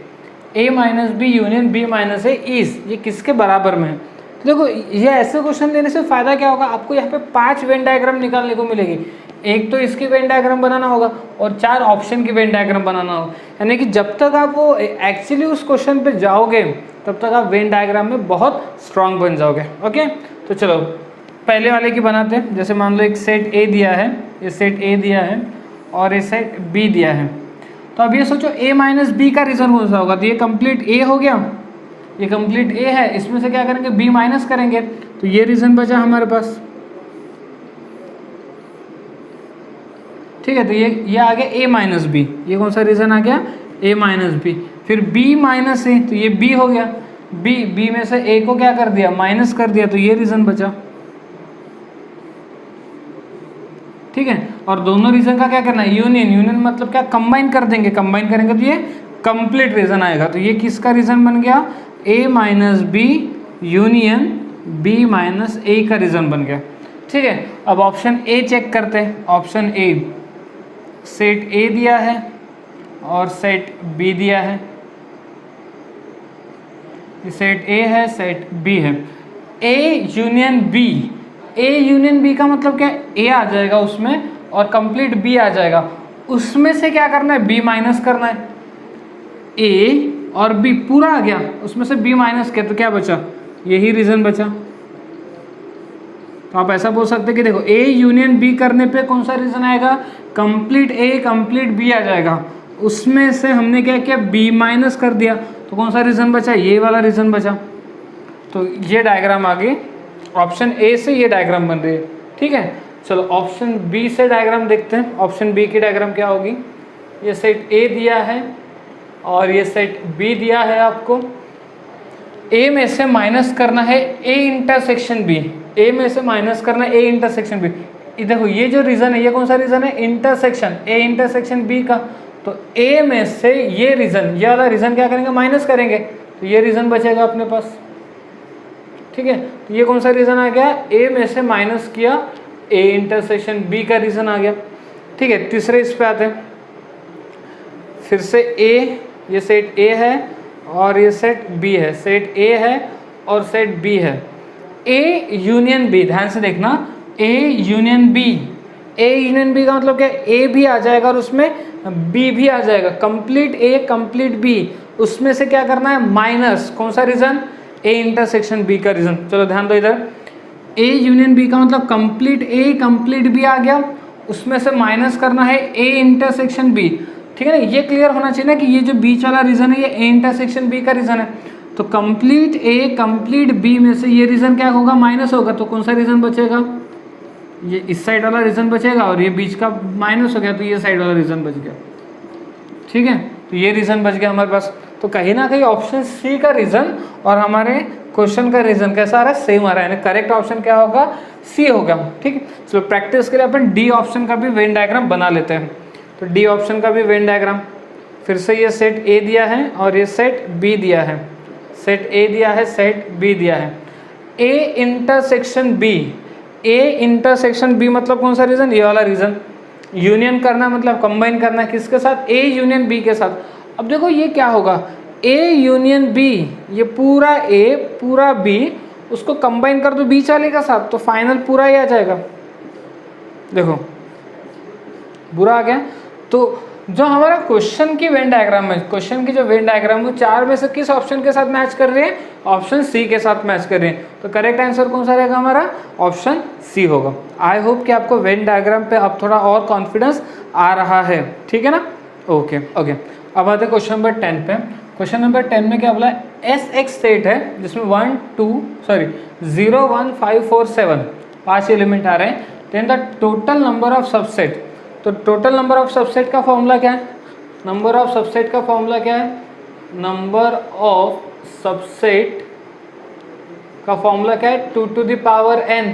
A minus B union B minus A is, ये किसके बराबर में है? तो देखो ये ऐसे क्वेश्चन देने से फ़ायदा क्या होगा, आपको यहाँ पे 5 वेन डायग्राम निकालने को मिलेगी। एक तो इसकी वेन डायग्राम बनाना होगा और 4 ऑप्शन की वेन डायग्राम बनाना होगा, यानी कि जब तक आप वो एक्चुअली उस क्वेश्चन पे जाओगे तब तक आप वेन डायग्राम में बहुत स्ट्रांग बन जाओगे। ओके, तो चलो पहले वाले की बनाते हैं। जैसे मान लो एक सेट A दिया है, ये सेट A दिया है और ये सेट B दिया है, तो अब ये सोचो A माइनस बी का रीज़न कौन सा होगा, तो ये कंप्लीट A हो गया, ये कंप्लीट A है, इसमें से क्या करेंगे B माइनस करेंगे, तो ये रीज़न बचा हमारे पास। ठीक है, तो ये आ गया A माइनस बी, ये कौन सा रीज़न आ गया, A माइनस बी। फिर B माइनस A, तो ये B हो गया, B में से A को क्या कर दिया, माइनस कर दिया, तो ये रीज़न बचा। ठीक है, और दोनों रीजन का क्या करना है, यूनियन मतलब क्या, कंबाइन कर देंगे, कंबाइन करेंगे तो ये कंप्लीट रीजन आएगा। तो ये किसका रीजन बन गया, A minus B union B minus A का रीजन बन गया। ठीक है, अब ऑप्शन A चेक करते हैं। ऑप्शन A, सेट A दिया है और सेट B दिया है, सेट A है, सेट B है। A union B, A union B का मतलब क्या, A आ जाएगा उसमें और कंप्लीट B आ जाएगा, उसमें से क्या करना है, B माइनस करना है। A और B पूरा आ गया, उसमें से B माइनस किया तो क्या बचा, यही रीज़न बचा। तो आप ऐसा बोल सकते हैं कि देखो A यूनियन B करने पे कौन सा रीज़न आएगा, कंप्लीट A कंप्लीट B आ जाएगा, उसमें से हमने क्या किया, B माइनस कर दिया, तो कौन सा रीज़न बचा, ये वाला रीज़न बचा। तो ये डायग्राम आगे ऑप्शन A से ये डायग्राम बन रही है। ठीक है, चलो ऑप्शन B से डायग्राम देखते हैं। ऑप्शन B की डायग्राम क्या होगी, ये सेट A दिया है और ये सेट B दिया है, आपको A में से माइनस करना है A इंटरसेक्शन B, A में से माइनस करना है A इंटरसेक्शन B। देखो ये जो रीज़न है, ये कौन सा रीज़न है, इंटरसेक्शन A इंटरसेक्शन B का, तो A में से ये रीज़न, ये वाला रीज़न क्या करेंगे, माइनस करेंगे, तो ये रीज़न बचेगा अपने पास। ठीक है, तो ये कौन सा रीज़न आ गया, A में से माइनस किया A इंटरसेक्शन B का रीज़न आ गया। ठीक है, तीसरे इस पे आते हैं, फिर से A, ये सेट A है और ये सेट B है, सेट A है और सेट B है। A यूनियन B, ध्यान से देखना, A union B, A union B का मतलब क्या, A भी आ जाएगा और उसमें B भी आ जाएगा, कंप्लीट A कंप्लीट B, उसमें से क्या करना है, माइनस, कौन सा रीज़न, A इंटरसेक्शन B का रीज़न। चलो ध्यान दो इधर, A यूनियन B का मतलब कंप्लीट A कंप्लीट B आ गया, उसमें से माइनस करना है A इंटरसेक्शन B। ठीक है ना, ये क्लियर होना चाहिए ना कि ये जो बीच वाला रीज़न है ये A इंटरसेक्शन B का रीज़न है, तो कंप्लीट A कंप्लीट B में से ये रीज़न क्या होगा, माइनस होगा, तो कौन सा रीज़न बचेगा, ये इस साइड वाला रीज़न बचेगा और ये बीच का माइनस हो गया, तो ये साइड वाला रीज़न बच गया। ठीक है, तो ये रीज़न बच गया हमारे पास। तो कहीं ना कहीं ऑप्शन C का रीज़न और हमारे क्वेश्चन का रीज़न कैसा आ रहा है, सेम आ रहा है, यानी करेक्ट ऑप्शन क्या होगा, C होगा। ठीक है, चलो प्रैक्टिस के लिए अपन D ऑप्शन का भी वेन डायग्राम बना लेते हैं। तो D ऑप्शन का भी वेन डायग्राम, फिर से ये सेट A दिया है और ये सेट B दिया है, सेट A दिया है, सेट B दिया है। A intersection B, A intersection B मतलब कौन सा रीज़न, ये वाला रीज़न। यूनियन करना मतलब कंबाइन करना किसके साथ, A यूनियन B के साथ। अब देखो ये क्या होगा, A यूनियन B, ये पूरा A पूरा B, उसको कंबाइन कर दो बीच वाले का साथ, तो फाइनल पूरा ही आ जाएगा। देखो बुरा आ गया। तो जो हमारा क्वेश्चन की वेन डायग्राम है, क्वेश्चन की जो वेन डायग्राम वो 4 में से किस ऑप्शन के साथ मैच कर रही है? ऑप्शन सी के साथ मैच कर रही है। तो करेक्ट आंसर कौन सा रहेगा हमारा? ऑप्शन सी होगा। आई होप कि आपको वेन डायग्राम पे अब थोड़ा और कॉन्फिडेंस आ रहा है, ठीक है ना? ओके ओके, अब आते हैं क्वेश्चन नंबर 10 पे। क्वेश्चन नंबर 10 में क्या बोला? एस एक्स सेट है जिसमें 0 1 5 4 7 5 एलिमेंट आ रहे हैं। Then the total number of subset. तो टोटल नंबर ऑफ सबसेट का फॉर्मूला क्या है? नंबर ऑफ सबसेट का फॉर्मूला क्या है? नंबर ऑफ सबसेट का फॉर्मूला क्या है? 2 to the power n।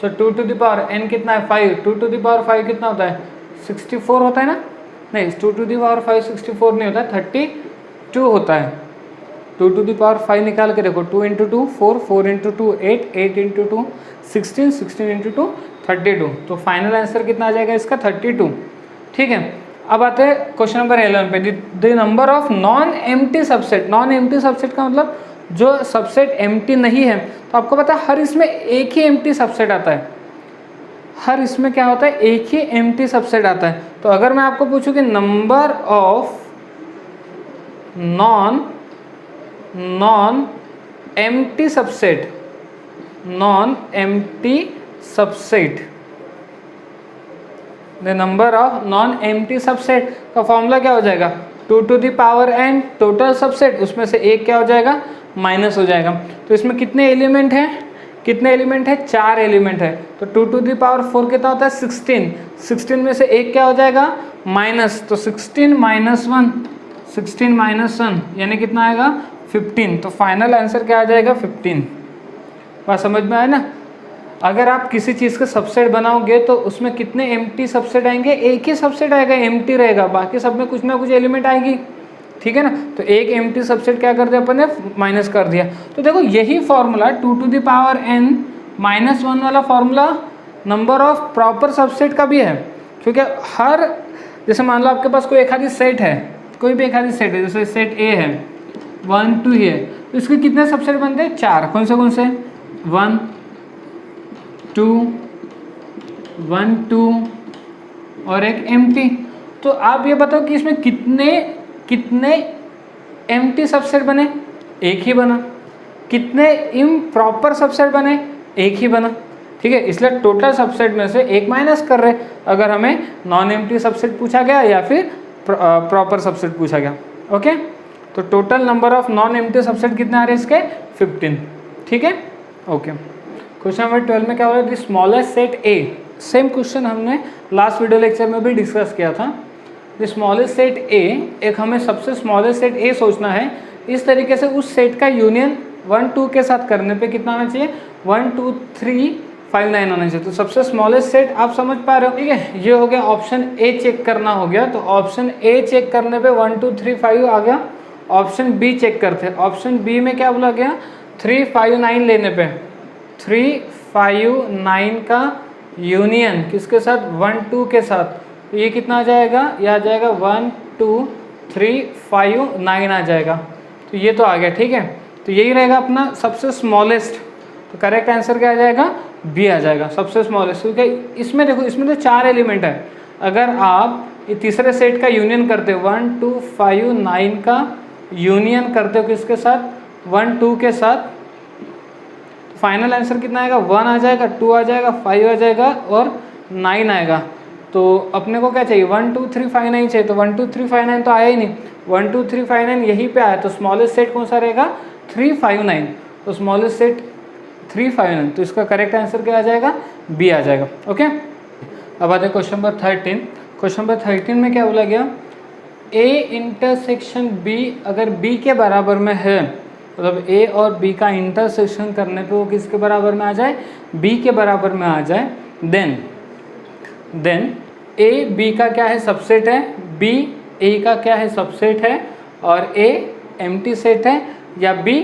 So 2 to the power n कितना है? 5। 2 to the power 5 कितना होता है? 64 होता है ना? नहीं, 2 to the power 5 64 नहीं होता है, 32 होता है। 2 to the power 5 निकाल के देखो, 2 into 2 4, 4 into 2 8, 8 into 2 16, 16 into 2 32। तो फाइनल आंसर कितना आ जाएगा इसका? 32, ठीक है। अब आते हैं क्वेश्चन नंबर 11 पे। The number of non empty subset. Non empty subset का मतलब जो सबसेट एम्प्टी नहीं है। तो आपको पता है हर इसमें एक ही एम्प्टी सबसेट आता है। हर इसमें क्या होता है? एक ही एम्प्टी सबसेट आता है। तो अगर मैं आपको पूछूं कि number of non empty subset, non empty subset, the number of non empty subset का फॉर्मूला क्या हो जाएगा? 2 to the power n total subset, उसमें से एक क्या हो जाएगा? माइनस हो जाएगा। तो इसमें कितने एलिमेंट हैं? कितने एलिमेंट है? 4 एलिमेंट है। तो 2 to the power 4 कितना होता है? 16। 16 में से एक क्या हो जाएगा? माइनस। तो 16 minus 1, 16 minus 1 यानी कितना आएगा? 15। तो फाइनल आंसर क्या आ जाएगा? 15। बात समझ में आया ना? अगर आप किसी चीज़ का सबसेट बनाओगे तो उसमें कितने एम्प्टी सबसेट आएंगे? एक ही सबसेट आएगा, एम्प्टी रहेगा, बाकी सब में कुछ ना कुछ एलिमेंट आएगी, ठीक है ना? तो एक एम्प्टी सबसेट क्या कर दिया अपन ने? माइनस कर दिया। तो देखो यही formula 2 to the power n -1 वाला formula number of proper subset का भी है। क्योंकि हर, जैसे मान लो आपके पास कोई एक आधी सेट है, कोई भी एक आधी सेट है, जैसे सेट ए है 1 2 है, तो इसके कितने सबसेट बनते हैं? 4। कौन से 1 2 1 2 और एक एम्प्टी। तो आप ये बताओ कि इसमें कितने एम्प्टी सबसेट बने? एक ही बना। कितने इम्प्रॉपर सबसेट बने? एक ही बना, ठीक है। इसलिए टोटल सबसेट में से एक माइनस कर रहे अगर हमें नॉन एम्प्टी सबसेट पूछा गया या फिर प्रॉपर सबसेट पूछा गया। ओके, तो total number of non empty subset कितने आ रहे हैं इसके? 15, ठीक है। ओके, क्वेश्चन नंबर 12 में क्या हो रहा है? The smallest set A. Same question हमने लास्ट वीडियो लेक्चर में भी डिस्कस किया था। द स्मॉलेस्ट सेट ए, एक हमें सबसे स्मॉलेस्ट सेट ए सोचना है। इस तरीके से उस सेट का यूनियन 1 2 के साथ करने पे कितना आना चाहिए? 1 2 3 5 9 आना चाहिए। तो सबसे स्मॉलेस्ट सेट आप समझ पा रहे हो, ठीक है। ये हो गया ऑप्शन ए, चेक करना हो गया। तो ऑप्शन ए चेक करने पे 1 2 3 5 आ गया। ऑप्शन बी चेक करते। ऑप्शन बी में क्या बोला गया? 3 5 9 लेने पे 3 5 9 का यूनियन किसके साथ? 1 2 के साथ। तो ये कितना आ जाएगा? ये आ जाएगा 1 2 3 5 9 आ जाएगा। तो ये तो आ गया, ठीक है। तो यही रहेगा अपना सबसे स्मॉलेस्ट। तो करेक्ट आंसर क्या आ जाएगा? बी आ जाएगा, सबसे स्मॉलेस्ट। क्योंकि इसमें देखो, इसमें तो 4 एलिमेंट है। अगर आप ये तीसरे सेट का यूनियन करते हो 1 2 5 9 का यूनियन करते हो किसके साथ? 1 2 के साथ, फाइनल आंसर कितना आएगा? 1 आ जाएगा, 2 आ जाएगा, 5 आ जाएगा और 9 आएगा। तो अपने को क्या चाहिए? 1 2 3 5 9 चाहिए। तो 1 2 3 5 9 तो आया ही नहीं, 1 2 3 5 9 यहीं पे आया। तो स्मॉलेस्ट सेट कौन सा रहेगा? 3 5 9। तो स्मॉलेस्ट सेट 3 5 9। तो इसका करेक्ट आंसर क्या आ जाएगा? बी आ जाएगा। ओके, अब आते हैं क्वेश्चन नंबर 13। क्वेश्चन नंबर 13 में क्या बोला गया? ए इंटरसेक्शन बी अगर बी के बराबर में है, मतलब ए और बी का इंटरसेक्शन करने पे वो किसके बराबर में आ जाए? बी के बराबर में आ जाए। देन ए बी का क्या है? सबसेट है। बी ए का क्या है? सबसेट है। और ए एम्प्टी सेट है या बी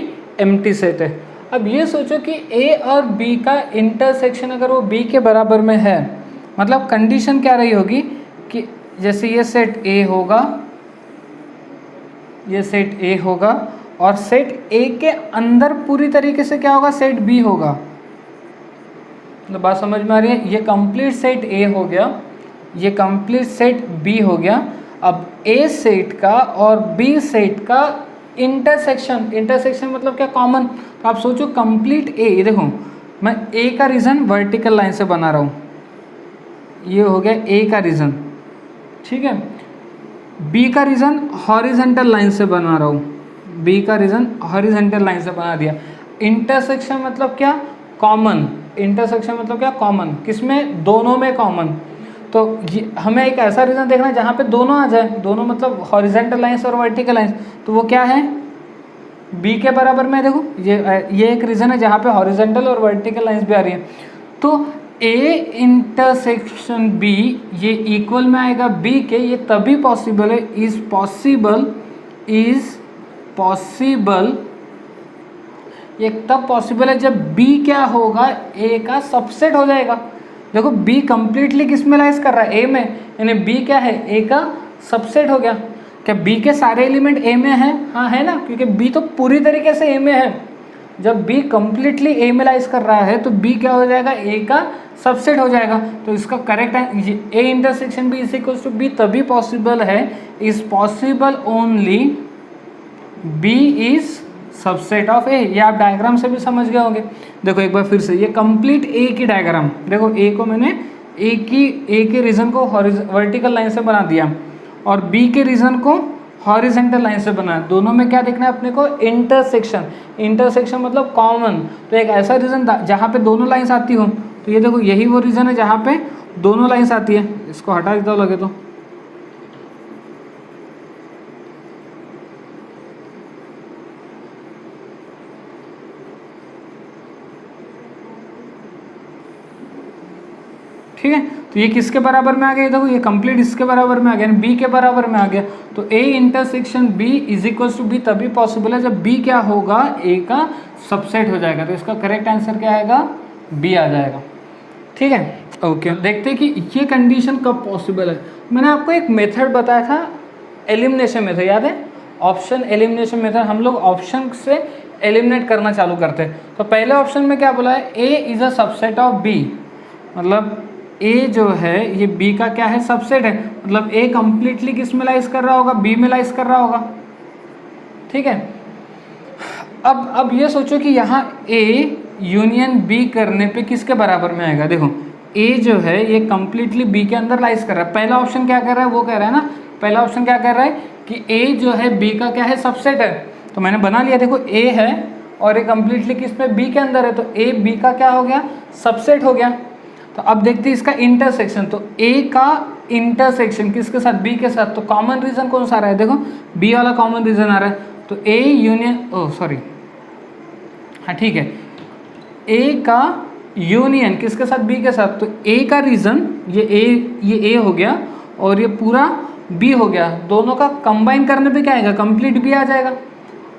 एम्प्टी सेट है। अब ये सोचो कि ए और बी का इंटरसेक्शन अगर वो बी के बराबर में है, मतलब कंडीशन क्या रही होगी कि जैसे ये सेट ए होगा, ये सेट ए होगा और सेट ए के अंदर पूरी तरीके से क्या होगा? सेट बी होगा। तो बात समझ में आ रही है? ये कंप्लीट सेट ए हो गया, ये कंप्लीट सेट बी हो गया। अब ए सेट का और बी सेट का इंटरसेक्शन, इंटरसेक्शन मतलब क्या? कॉमन। तो आप सोचो कंप्लीट ए, ये देखो मैं ए का रीजन वर्टिकल लाइन से बना रहा हूँ, ये हो गया ए का रीजन, ठीक है। बी का रीजन हॉरिजेंटल लाइन से बना रहा हूँ, बी का रीजन हॉरिजेंटल लाइन से बना दिया। इंटरसेक्शन मतलब क्या? कॉमन। इंटरसेक्शन मतलब क्या? कॉमन। किसमें? दोनों में कॉमन। तो हमें एक ऐसा रीजन देखना है जहाँ पे दोनों आ जाए, दोनों मतलब हॉरिजेंटल लाइंस और वर्टिकल लाइंस। तो वो क्या है? बी के बराबर में। देखो ये एक रीजन है जहाँ पे हॉरिजेंटल और वर्टिकल लाइंस भी आ रही है। तो ए इंटरसेक्शन बी ये इक्वल में आएगा बी के। ये तभी पॉसिबल है, इज पॉसिबल, ये तब पॉसिबल है जब बी क्या होगा? ए का सबसेट हो जाएगा। देखो बी कंप्लीटली किस में लाइज कर रहा है? ए में, यानी बी क्या है? ए का सबसेट हो गया। क्या बी के सारे एलिमेंट ए में हैं? हाँ है ना, क्योंकि बी तो पूरी तरीके से ए में है। जब बी कंप्लीटली ए में लाइज कर रहा है तो बी क्या हो जाएगा? ए का सबसेट हो जाएगा। तो इसका करेक्ट है A intersection B is equal to B तभी पॉसिबल है, is possible only B is subset of A. ये आप डायग्राम से भी समझ गए होंगे। देखो एक बार फिर से, ये कंप्लीट ए की डायग्राम। देखो ए को मैंने ए के रीजन को वर्टिकल लाइन से बना दिया और बी के रीजन को हॉरिजेंटल लाइन से बनाया। दोनों में क्या देखना है अपने को? इंटरसेक्शन। इंटरसेक्शन मतलब कॉमन। तो एक ऐसा रीजन जहाँ पे दोनों लाइन्स आती हो, तो ये देखो यही वो रीजन है जहाँ पे दोनों लाइन्स आती है। इसको हटा देता हूँ लगे तो। ठीक है, तो ये किसके बराबर में आ गया? देखो ये कंप्लीट इसके बराबर में आ गया, बी के बराबर में आ गया। तो A intersection B is equal to B तभी पॉसिबल है जब बी क्या होगा? ए का सबसेट हो जाएगा। तो इसका करेक्ट आंसर क्या आएगा? बी आ जाएगा। ठीक है, ओके। देखते हैं कि ये कंडीशन कब पॉसिबल है। मैंने आपको एक मेथड बताया था, एलिमिनेशन मेथड, याद है? Option elimination method. हम लोग ऑप्शन से एलिमिनेट करना चालू करते हैं। तो पहले ऑप्शन में क्या बोला है? A is a subset of B, मतलब ए जो है ये बी का क्या है? सबसेट है। मतलब ए कंप्लीटली किस में लाइज कर रहा होगा? बी में लाइज कर रहा होगा। ठीक है, अब ये सोचो कि यहाँ ए यूनियन बी करने पे किसके बराबर में आएगा? देखो ए जो है ये कंप्लीटली बी के अंदर लाइज कर रहा है। पहला ऑप्शन क्या कर रहा है? वो कह रहा है ना, पहला ऑप्शन क्या कर रहा है कि ए जो है बी का क्या है? सबसेट है। तो मैंने बना लिया, देखो ए है और ये कंप्लीटली किस में? बी के अंदर है। तो ए बी का क्या हो गया? सबसेट हो गया। तो अब देखते हैं इसका इंटरसेक्शन। तो ए का इंटरसेक्शन किसके साथ? बी के साथ। तो कॉमन रीजन कौन सा आ रहा है? देखो बी वाला कॉमन रीजन आ रहा है। तो ए यूनियन, ओ सॉरी, हाँ ठीक है, ए का यूनियन किसके साथ? बी के साथ। तो ए का रीजन ये ए हो गया और ये पूरा बी हो गया। दोनों का कंबाइन करने पे क्या आएगा? कंप्लीट बी आ जाएगा।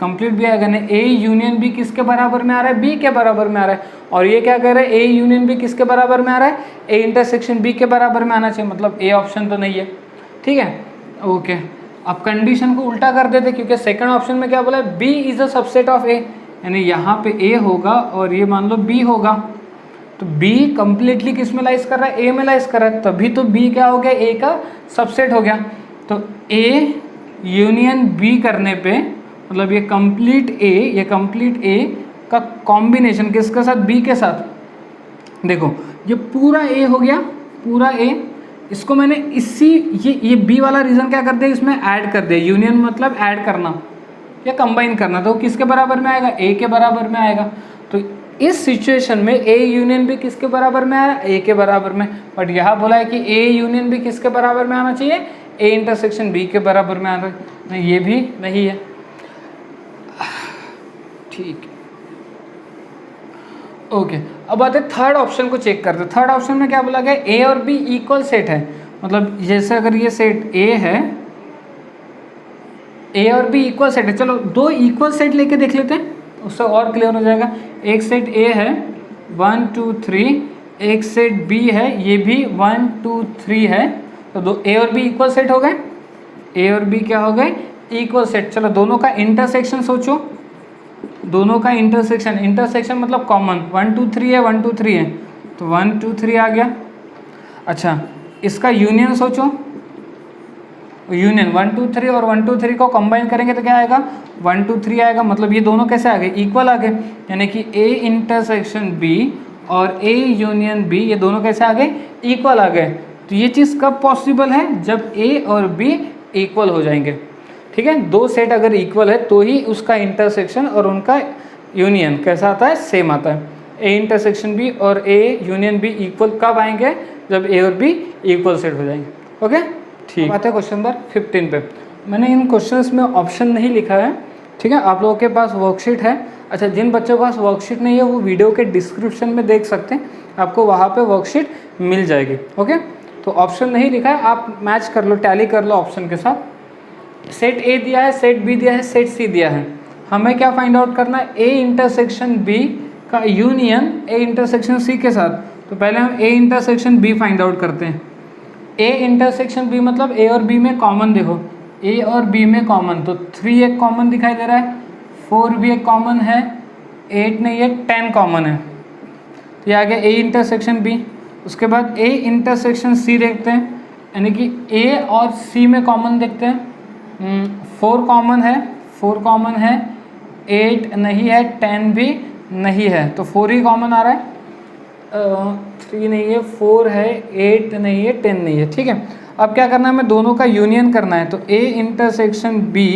कंप्लीट बी आएगा ना। ए यूनियन बी किसके बराबर में आ रहा है? बी के बराबर में आ रहा है। और ये क्या कर रहा है? ए यूनियन बी किसके बराबर में आ रहा है? ए इंटरसेक्शन बी के बराबर में आना चाहिए, मतलब ए ऑप्शन तो नहीं है। ठीक है, ओके। अब कंडीशन को उल्टा कर देते, क्योंकि सेकंड ऑप्शन में क्या बोला है? B is a subset of A, यानी यहाँ पे ए होगा और ये मान लो बी होगा। तो बी कंप्लीटली किस में लाइज कर रहा है? ए में लाइज कर रहा है, तभी तो बी क्या हो गया? ए का सबसेट हो गया। तो ए यूनियन बी करने पे मतलब ये कंप्लीट ए का कॉम्बिनेशन किसके साथ? बी के साथ। देखो ये पूरा ए हो गया, पूरा ए। इसको मैंने ये बी वाला रीजन क्या कर दिया? इसमें ऐड कर दिया। यूनियन मतलब ऐड करना या कंबाइन करना। तो किसके बराबर में आएगा? ए के बराबर में आएगा। तो इस सिचुएशन में ए यूनियन बी किसके बराबर में आ रहा है? ए के बराबर में। बट यहाँ बोला है कि ए यूनियन बी किसके बराबर में आना चाहिए? ए इंटरसेक्शन बी के बराबर में आना है। नहीं, ये भी नहीं है। ठीक है, ओके। अब आते थर्ड ऑप्शन को चेक करते हैं। थर्ड ऑप्शन में क्या बोला गया? ए और बी इक्वल सेट है। मतलब जैसे अगर ये सेट ए है, ए और बी इक्वल सेट है। चलो दो इक्वल सेट लेके देख लेते हैं, उससे और क्लियर हो जाएगा। एक सेट ए है 1 2 3, एक सेट बी है, ये भी 1 2 3 है। तो दो ए और बी इक्वल सेट हो गए। ए और बी क्या हो गए? Equal set. चलो दोनों का इंटरसेक्शन सोचो। दोनों का इंटरसेक्शन मतलब कॉमन 1 2 3 है, 1 2 3 है। तो 1 2 3 आ गया। अच्छा, इसका यूनियन सोचो, यूनियन 1 2 3 और 1 2 3 को कंबाइन करेंगे तो क्या आएगा, 1 2 3 आएगा। मतलब ये दोनों कैसे आ गए, इक्वल आ गए, यानी कि A इंटरसेक्शन B और A यूनियन B ये दोनों कैसे आ गए, इक्वल आ गए। तो ये चीज़ कब पॉसिबल है, जब A और B इक्वल हो जाएंगे। ठीक है, दो सेट अगर इक्वल है तो ही उसका इंटरसेक्शन और उनका यूनियन कैसा आता है, सेम आता है। A इंटरसेक्शन B और A यूनियन B इक्वल कब आएंगे, जब A और B इक्वल सेट हो जाएंगे। ओके, ठीक। आते हैं क्वेश्चन नंबर 15 पे। मैंने इन क्वेश्चंस में ऑप्शन नहीं लिखा है, ठीक है, आप लोगों के पास वर्कशीट है। अच्छा, जिन बच्चों के पास वर्कशीट नहीं है वो वीडियो के डिस्क्रिप्शन में देख सकते हैं, आपको वहाँ पे वर्कशीट मिल जाएगी। ओके, तो ऑप्शन नहीं लिखा है, आप मैच कर लो, टैली कर लो ऑप्शन के साथ। सेट ए दिया है, सेट बी दिया है, सेट सी दिया है, हमें क्या फाइंड आउट करना है, ए इंटरसेक्शन बी का यूनियन ए इंटरसेक्शन सी के साथ। तो पहले हम A intersection B find out करते हैं। ए इंटरसेक्शन बी मतलब ए और बी में कॉमन, देखो ए और बी में कॉमन, तो 3 एक कॉमन दिखाई दे रहा है, 4 भी एक कॉमन है, 8 नहीं है, 10 कॉमन है। तो ये आ गया ए इंटरसेक्शन बी। उसके बाद ए इंटरसेक्शन सी देखते हैं, यानी कि ए और सी में कॉमन देखते हैं। 4 कॉमन है, 4 कॉमन है, 8 नहीं है, 10 भी नहीं है, तो 4 ही कॉमन आ रहा है। 3 नहीं है, 4 है, 8 नहीं है, 10 नहीं है। ठीक है, अब क्या करना है, हमें दोनों का यूनियन करना है। तो ए इंटरसेक्शन बी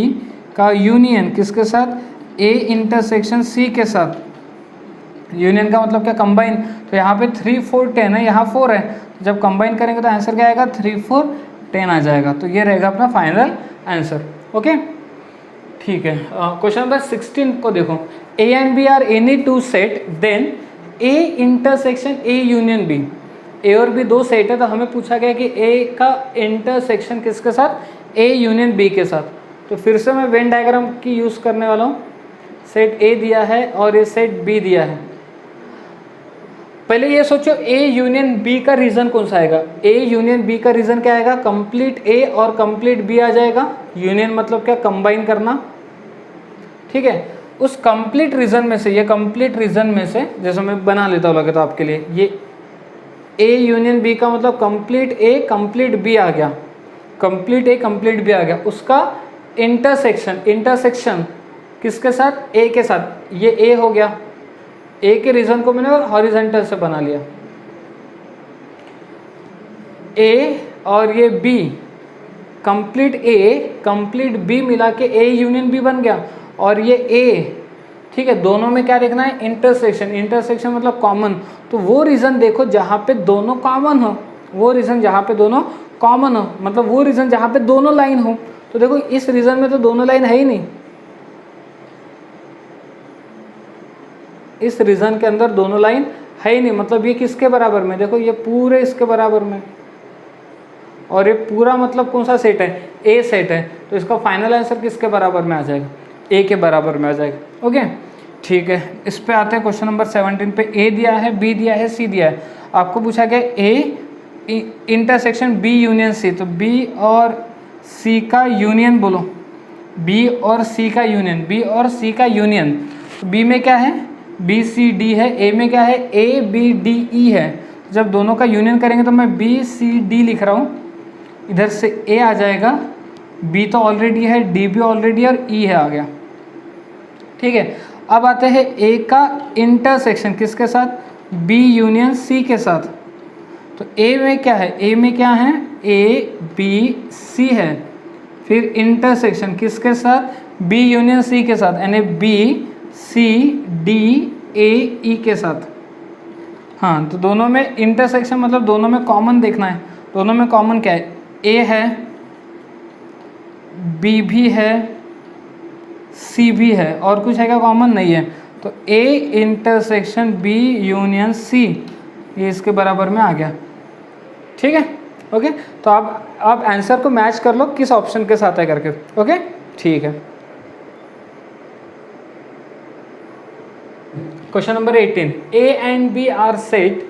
का यूनियन किसके साथ, ए इंटरसेक्शन सी के साथ। यूनियन का मतलब क्या, कंबाइन। तो यहाँ पे 3 4 10 है, यहाँ 4 है, जब कंबाइन करेंगे तो आंसर क्या आएगा, 3 4 10 आ जाएगा। तो ये रहेगा अपना फाइनल आंसर। ओके, ठीक है। क्वेश्चन नंबर 16 को देखो, A and B are any two set, then A intersection A union B. A और बी दो सेट है, तो हमें पूछा गया कि ए का इंटरसेक्शन किसके साथ, ए यूनियन बी के साथ। तो फिर से मैं वेन डायग्राम की यूज़ करने वाला हूँ। सेट ए दिया है और ये सेट बी दिया है। पहले ये सोचो ए यूनियन बी का रीजन कौन सा आएगा, ए यूनियन बी का रीजन क्या आएगा, कंप्लीट ए और कंप्लीट बी आ जाएगा। यूनियन मतलब क्या, कंबाइन करना। ठीक है, उस कंप्लीट रीजन में से, ये कंप्लीट रीजन में से, जैसे मैं बना लेता हूँ लगे तो आपके लिए, ये ए यूनियन बी का मतलब कंप्लीट ए कंप्लीट बी आ गया, कंप्लीट ए कंप्लीट बी आ गया। उसका इंटरसेक्शन, इंटरसेक्शन किसके साथ, ए के साथ। ये ए हो गया, ए के रीजन को मैंने हॉरिजॉन्टल से बना लिया। ए और ये बी, कंप्लीट ए कंप्लीट बी मिला के ए यूनियन बी बन गया। और ये ए, ठीक है, दोनों में क्या देखना है, इंटरसेक्शन। इंटरसेक्शन मतलब कॉमन, तो वो रीजन देखो जहाँ पे दोनों कॉमन हो, वो रीजन जहाँ पे दोनों कॉमन हो, मतलब वो रीजन जहाँ पे दोनों लाइन हो। तो देखो इस रीजन में तो दोनों लाइन है ही नहीं, इस रीजन के अंदर दोनों लाइन है ही नहीं, मतलब ये किसके बराबर में, देखो ये पूरे इसके बराबर में, और ये पूरा मतलब कौन सा सेट है, ए सेट है। तो इसका फाइनल आंसर किसके बराबर में आ जाएगा, ए के बराबर में आ जाएगा। ओके, ठीक है। इस पे आते हैं क्वेश्चन नंबर 17 पे। ए दिया है, बी दिया है, सी दिया है। आपको पूछा गया A intersection B union C, तो बी और सी का यूनियन बोलो, बी और सी का यूनियन, बी और सी का यूनियन। तो बी में क्या है, बी सी डी है, ए में क्या है, ए बी डी ई है। जब दोनों का यूनियन करेंगे तो मैं बी सी डी लिख रहा हूँ, इधर से ए आ जाएगा, बी तो ऑलरेडी है, डी भी ऑलरेडी है, और ई है आ गया। ठीक है, अब आते हैं ए का इंटरसेक्शन किसके साथ, बी यूनियन सी के साथ। तो ए में क्या है, ए में क्या है, ए बी सी है, फिर इंटरसेक्शन किसके साथ, बी यूनियन सी के साथ, यानी बी सी डी ए ई के साथ। हाँ, तो दोनों में इंटरसेक्शन मतलब दोनों में कॉमन देखना है। दोनों में कॉमन क्या है, ए है, बी भी है, सी भी है, और कुछ है क्या कॉमन, नहीं है। तो A intersection B union C, ये इसके बराबर में आ गया। ठीक है, ओके। तो आप आंसर को मैच कर लो किस ऑप्शन के साथ है करके। ओके, ठीक है। Question number 18, A and B are set,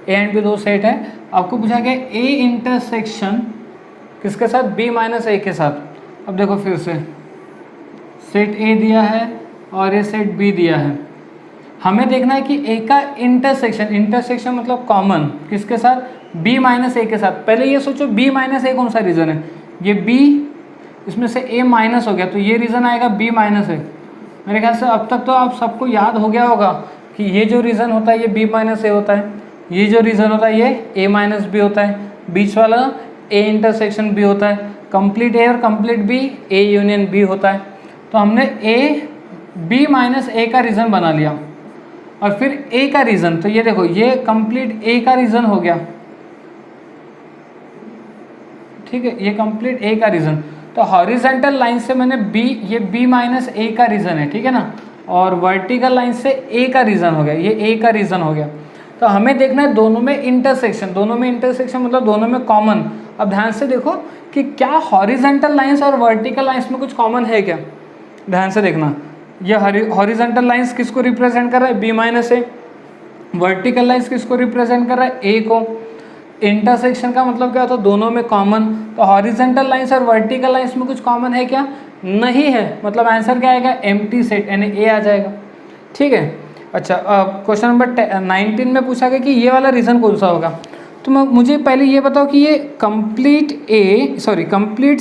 A and B दो सेट है। आपको पूछा गया ए इंटरसेक्शन किसके साथ, बी माइनस ए के साथ। अब देखो फिर से, सेट ए दिया है और ये सेट बी दिया है। हमें देखना है कि ए का इंटरसेक्शन मतलब कॉमन किसके साथ, b माइनस ए के साथ। पहले ये सोचो b माइनस ए कौन सा रीज़न है, ये b, इसमें से a माइनस हो गया तो ये रीज़न आएगा b माइनस है। मेरे ख्याल से अब तक तो आप सबको याद हो गया होगा कि ये जो रीज़न होता है ये b माइनस ए होता है, ये जो रीज़न होता है ये a माइनस बी होता है, बीच वाला a इंटरसेक्शन b होता है, कंप्लीट a और complete b a union b होता है। तो हमने b माइनस ए का रीज़न बना लिया और फिर a का रीज़न, तो ये देखो ये कंप्लीट a का रीज़न हो गया, ठीक है, ये कंप्लीट a का रीज़न। तो हॉरिजेंटल लाइन से मैंने ये b माइनस ए का रीज़न है, ठीक है ना, और वर्टिकल लाइन से a का रीज़न हो गया, ये a का रीज़न हो गया। तो हमें देखना है दोनों में इंटरसेक्शन, मतलब दोनों में कॉमन। अब ध्यान से देखो कि क्या हॉरिजेंटल लाइंस और वर्टिकल लाइंस में कुछ कॉमन है क्या, ध्यान से देखना। ये हॉरिजेंटल लाइंस किसको रिप्रेजेंट कर रहा है, b माइनस ए, वर्टिकल लाइंस किसको रिप्रेजेंट कर रहा है, a को। इंटरसेक्शन का मतलब क्या होता है, दोनों में कॉमन। तो हॉरिजेंटल लाइंस और वर्टिकल लाइंस में कुछ कॉमन है क्या, नहीं है, मतलब आंसर क्या आएगा, एम्प्टी सेट यानी ए आ जाएगा, ठीक है। अच्छा, क्वेश्चन नंबर 19 में पूछा गया कि ये वाला रीज़न कौन सा होगा। तो मुझे पहले ये बताओ कि ये कंप्लीट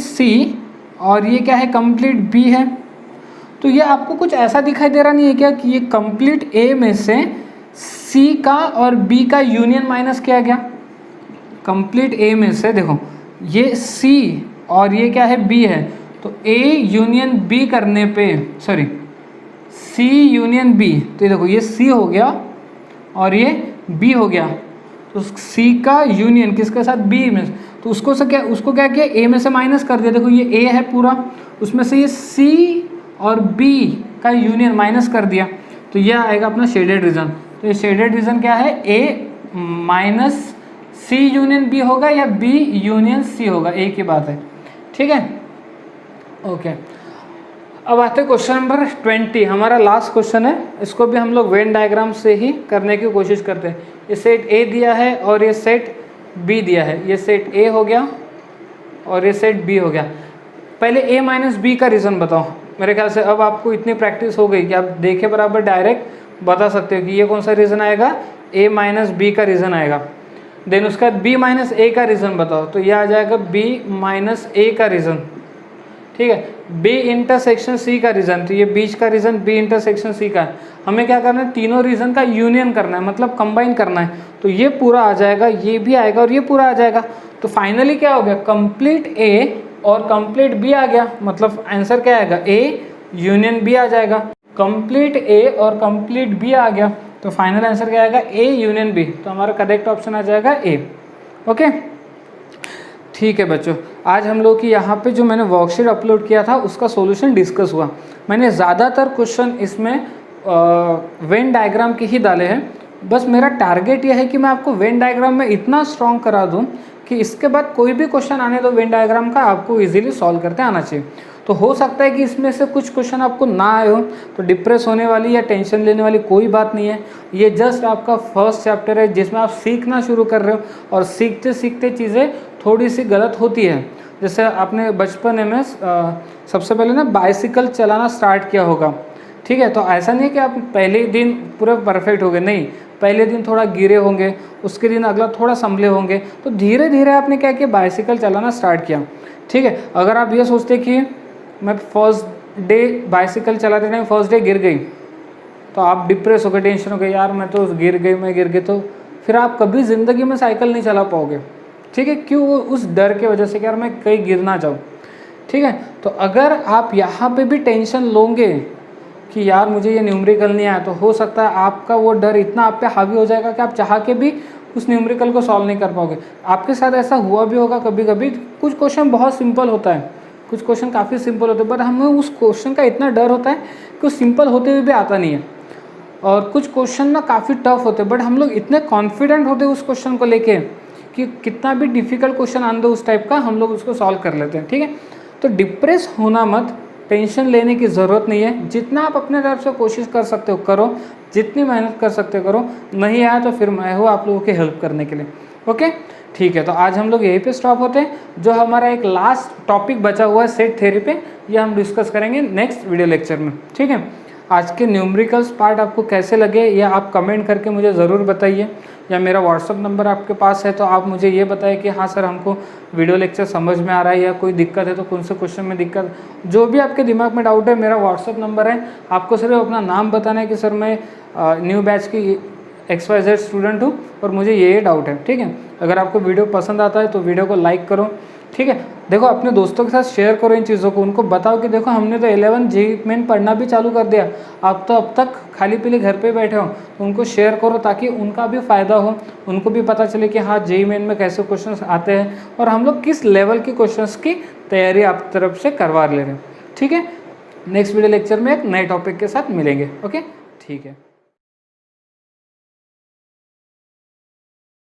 सी और ये क्या है, कंप्लीट बी है। तो ये आपको कुछ ऐसा दिखाई दे रहा नहीं है क्या कि ये कंप्लीट ए में से सी का और बी का यूनियन माइनस किया गया। कंप्लीट ए में से देखो ये सी और ये क्या है, बी है, तो ए यूनियन बी करने पे सी यूनियन बी, तो ये देखो ये सी हो गया और ये बी हो गया। तो सी का यूनियन किसके साथ, बी में, तो उसको क्या किया, ए में से माइनस कर दिया। देखो ये ए है पूरा, उसमें से ये सी और बी का यूनियन माइनस कर दिया, तो यह आएगा अपना शेडेड रीजन। तो ये शेडेड रीजन क्या है, ए माइनस सी यूनियन बी होगा या बी यूनियन सी होगा, एक ही बात है, ठीक है, ओके। अब आते हैं क्वेश्चन नंबर 20, हमारा लास्ट क्वेश्चन है। इसको भी हम लोग वेन डायग्राम से ही करने की कोशिश करते हैं। ये सेट ए दिया है और ये सेट बी दिया है, ये सेट ए हो गया और ये सेट बी हो गया। पहले ए माइनस बी का रीज़न बताओ। मेरे ख्याल से अब आपको इतनी प्रैक्टिस हो गई कि आप देखे बराबर डायरेक्ट बता सकते हो कि ये कौन सा रीज़न आएगा, ए माइनस बी का रीज़न आएगा। देन उसका बी माइनस ए का रीज़न बताओ, तो यह आ जाएगा बी माइनस ए का रीज़न, ठीक है। बी इंटरसेक्शन सी का रीज़न, तो ये बीच का रीज़न बी इंटरसेक्शन सी का है। हमें क्या करना है, तीनों रीज़न का यूनियन करना है, मतलब कंबाइन करना है। तो ये पूरा आ जाएगा, ये भी आएगा और ये पूरा आ जाएगा। तो फाइनली क्या हो गया, कंप्लीट ए और कंप्लीट बी आ गया, मतलब आंसर क्या आएगा, ए यूनियन बी आ जाएगा। कंप्लीट ए और कंप्लीट बी आ गया, तो फाइनल आंसर क्या आएगा, ए यूनियन बी। तो हमारा करेक्ट ऑप्शन आ जाएगा ए, ओके। ठीक है बच्चों, आज हम लोग की यहाँ पे जो मैंने वर्कशीट अपलोड किया था उसका सॉल्यूशन डिस्कस हुआ। मैंने ज़्यादातर क्वेश्चन इसमें वेन डायग्राम के ही डाले हैं। बस मेरा टारगेट यह है कि मैं आपको वेन डायग्राम में इतना स्ट्रॉन्ग करा दूँ कि इसके बाद कोई भी क्वेश्चन आने दो वेन डायग्राम का, आपको इजीली सॉल्व करते आना चाहिए। तो हो सकता है कि इसमें से कुछ क्वेश्चन आपको ना आए हो, तो डिप्रेस होने वाली या टेंशन लेने वाली कोई बात नहीं है। ये जस्ट आपका फर्स्ट चैप्टर है जिसमें आप सीखना शुरू कर रहे हो, और सीखते सीखते चीज़ें थोड़ी सी गलत होती है। जैसे आपने बचपन में सबसे पहले ना बाइसिकल चलाना स्टार्ट किया होगा, ठीक है। तो ऐसा नहीं है कि आप पहले दिन पूरे परफेक्ट हो गए, नहीं, पहले दिन थोड़ा गिरे होंगे, उसके दिन अगला थोड़ा संभले होंगे, तो धीरे धीरे आपने क्या किया, बाइसिकल चलाना स्टार्ट किया, ठीक है। अगर आप ये सोचते कि मैं फर्स्ट डे बाइसिकल चलाते टाइम फर्स्ट डे गिर गई, तो आप डिप्रेस हो गए, टेंशन हो गए, यार मैं तो गिर गई, तो फिर आप कभी ज़िंदगी में साइकिल नहीं चला पाओगे, ठीक है। क्यों, उस डर के वजह से कि यार मैं कहीं गिर ना जाऊँ, ठीक है। तो अगर आप यहाँ पे भी टेंशन लोगे कि यार मुझे ये न्यूमेरिकल नहीं आया, तो हो सकता है आपका वो डर इतना आप पे हावी हो जाएगा कि आप चाह के भी उस न्यूमेरिकल को सॉल्व नहीं कर पाओगे। आपके साथ ऐसा हुआ भी होगा कभी कभी, कुछ क्वेश्चन बहुत सिंपल होता है, कुछ क्वेश्चन काफ़ी सिंपल होते हैं, बट हमें उस क्वेश्चन का इतना डर होता है कि वो सिंपल होते हुए भी आता नहीं है। और कुछ क्वेश्चन ना काफ़ी टफ होते हैं, बट हम लोग इतने कॉन्फिडेंट होते हैं उस क्वेश्चन को लेके कि कितना भी डिफ़िकल्ट क्वेश्चन आने दो उस टाइप का, हम लोग उसको सॉल्व कर लेते हैं, ठीक है। तो डिप्रेस होना मत, टेंशन लेने की ज़रूरत नहीं है। जितना आप अपने तरफ से कोशिश कर सकते हो करो, जितनी मेहनत कर सकते हो करो, नहीं आया तो फिर मैं हूँ आप लोगों की हेल्प करने के लिए, ओके। ठीक है, तो आज हम लोग यहीं पे स्टॉप होते हैं। जो हमारा एक लास्ट टॉपिक बचा हुआ है सेट थ्योरी पे, ये हम डिस्कस करेंगे नेक्स्ट वीडियो लेक्चर में, ठीक है। आज के न्यूमेरिकल्स पार्ट आपको कैसे लगे या आप कमेंट करके मुझे ज़रूर बताइए, या मेरा व्हाट्सअप नंबर आपके पास है तो आप मुझे ये बताइए कि हाँ सर हमको वीडियो लेक्चर समझ में आ रहा है या कोई दिक्कत है तो कौन से क्वेश्चन में दिक्कत, जो भी आपके दिमाग में डाउट है मेरा व्हाट्सअप नंबर है। आपको सिर्फ अपना नाम बताना है कि सर मैं न्यू बैच की XYZ स्टूडेंट हूँ और मुझे ये डाउट है, ठीक है। अगर आपको वीडियो पसंद आता है तो वीडियो को लाइक करो, ठीक है। देखो अपने दोस्तों के साथ शेयर करो इन चीज़ों को, उनको बताओ कि देखो हमने तो 11 जेईई मेन पढ़ना भी चालू कर दिया, आप तो अब तक खाली पीली घर पे बैठे हो, तो उनको शेयर करो ताकि उनका भी फ़ायदा हो, उनको भी पता चले कि हाँ जेईई मेन में कैसे क्वेश्चंस आते हैं और हम लोग किस लेवल की क्वेश्चंस की तैयारी आप तरफ से करवा ले रहे हैं, ठीक है। नेक्स्ट वीडियो लेक्चर में एक नए टॉपिक के साथ मिलेंगे, ओके, ठीक है।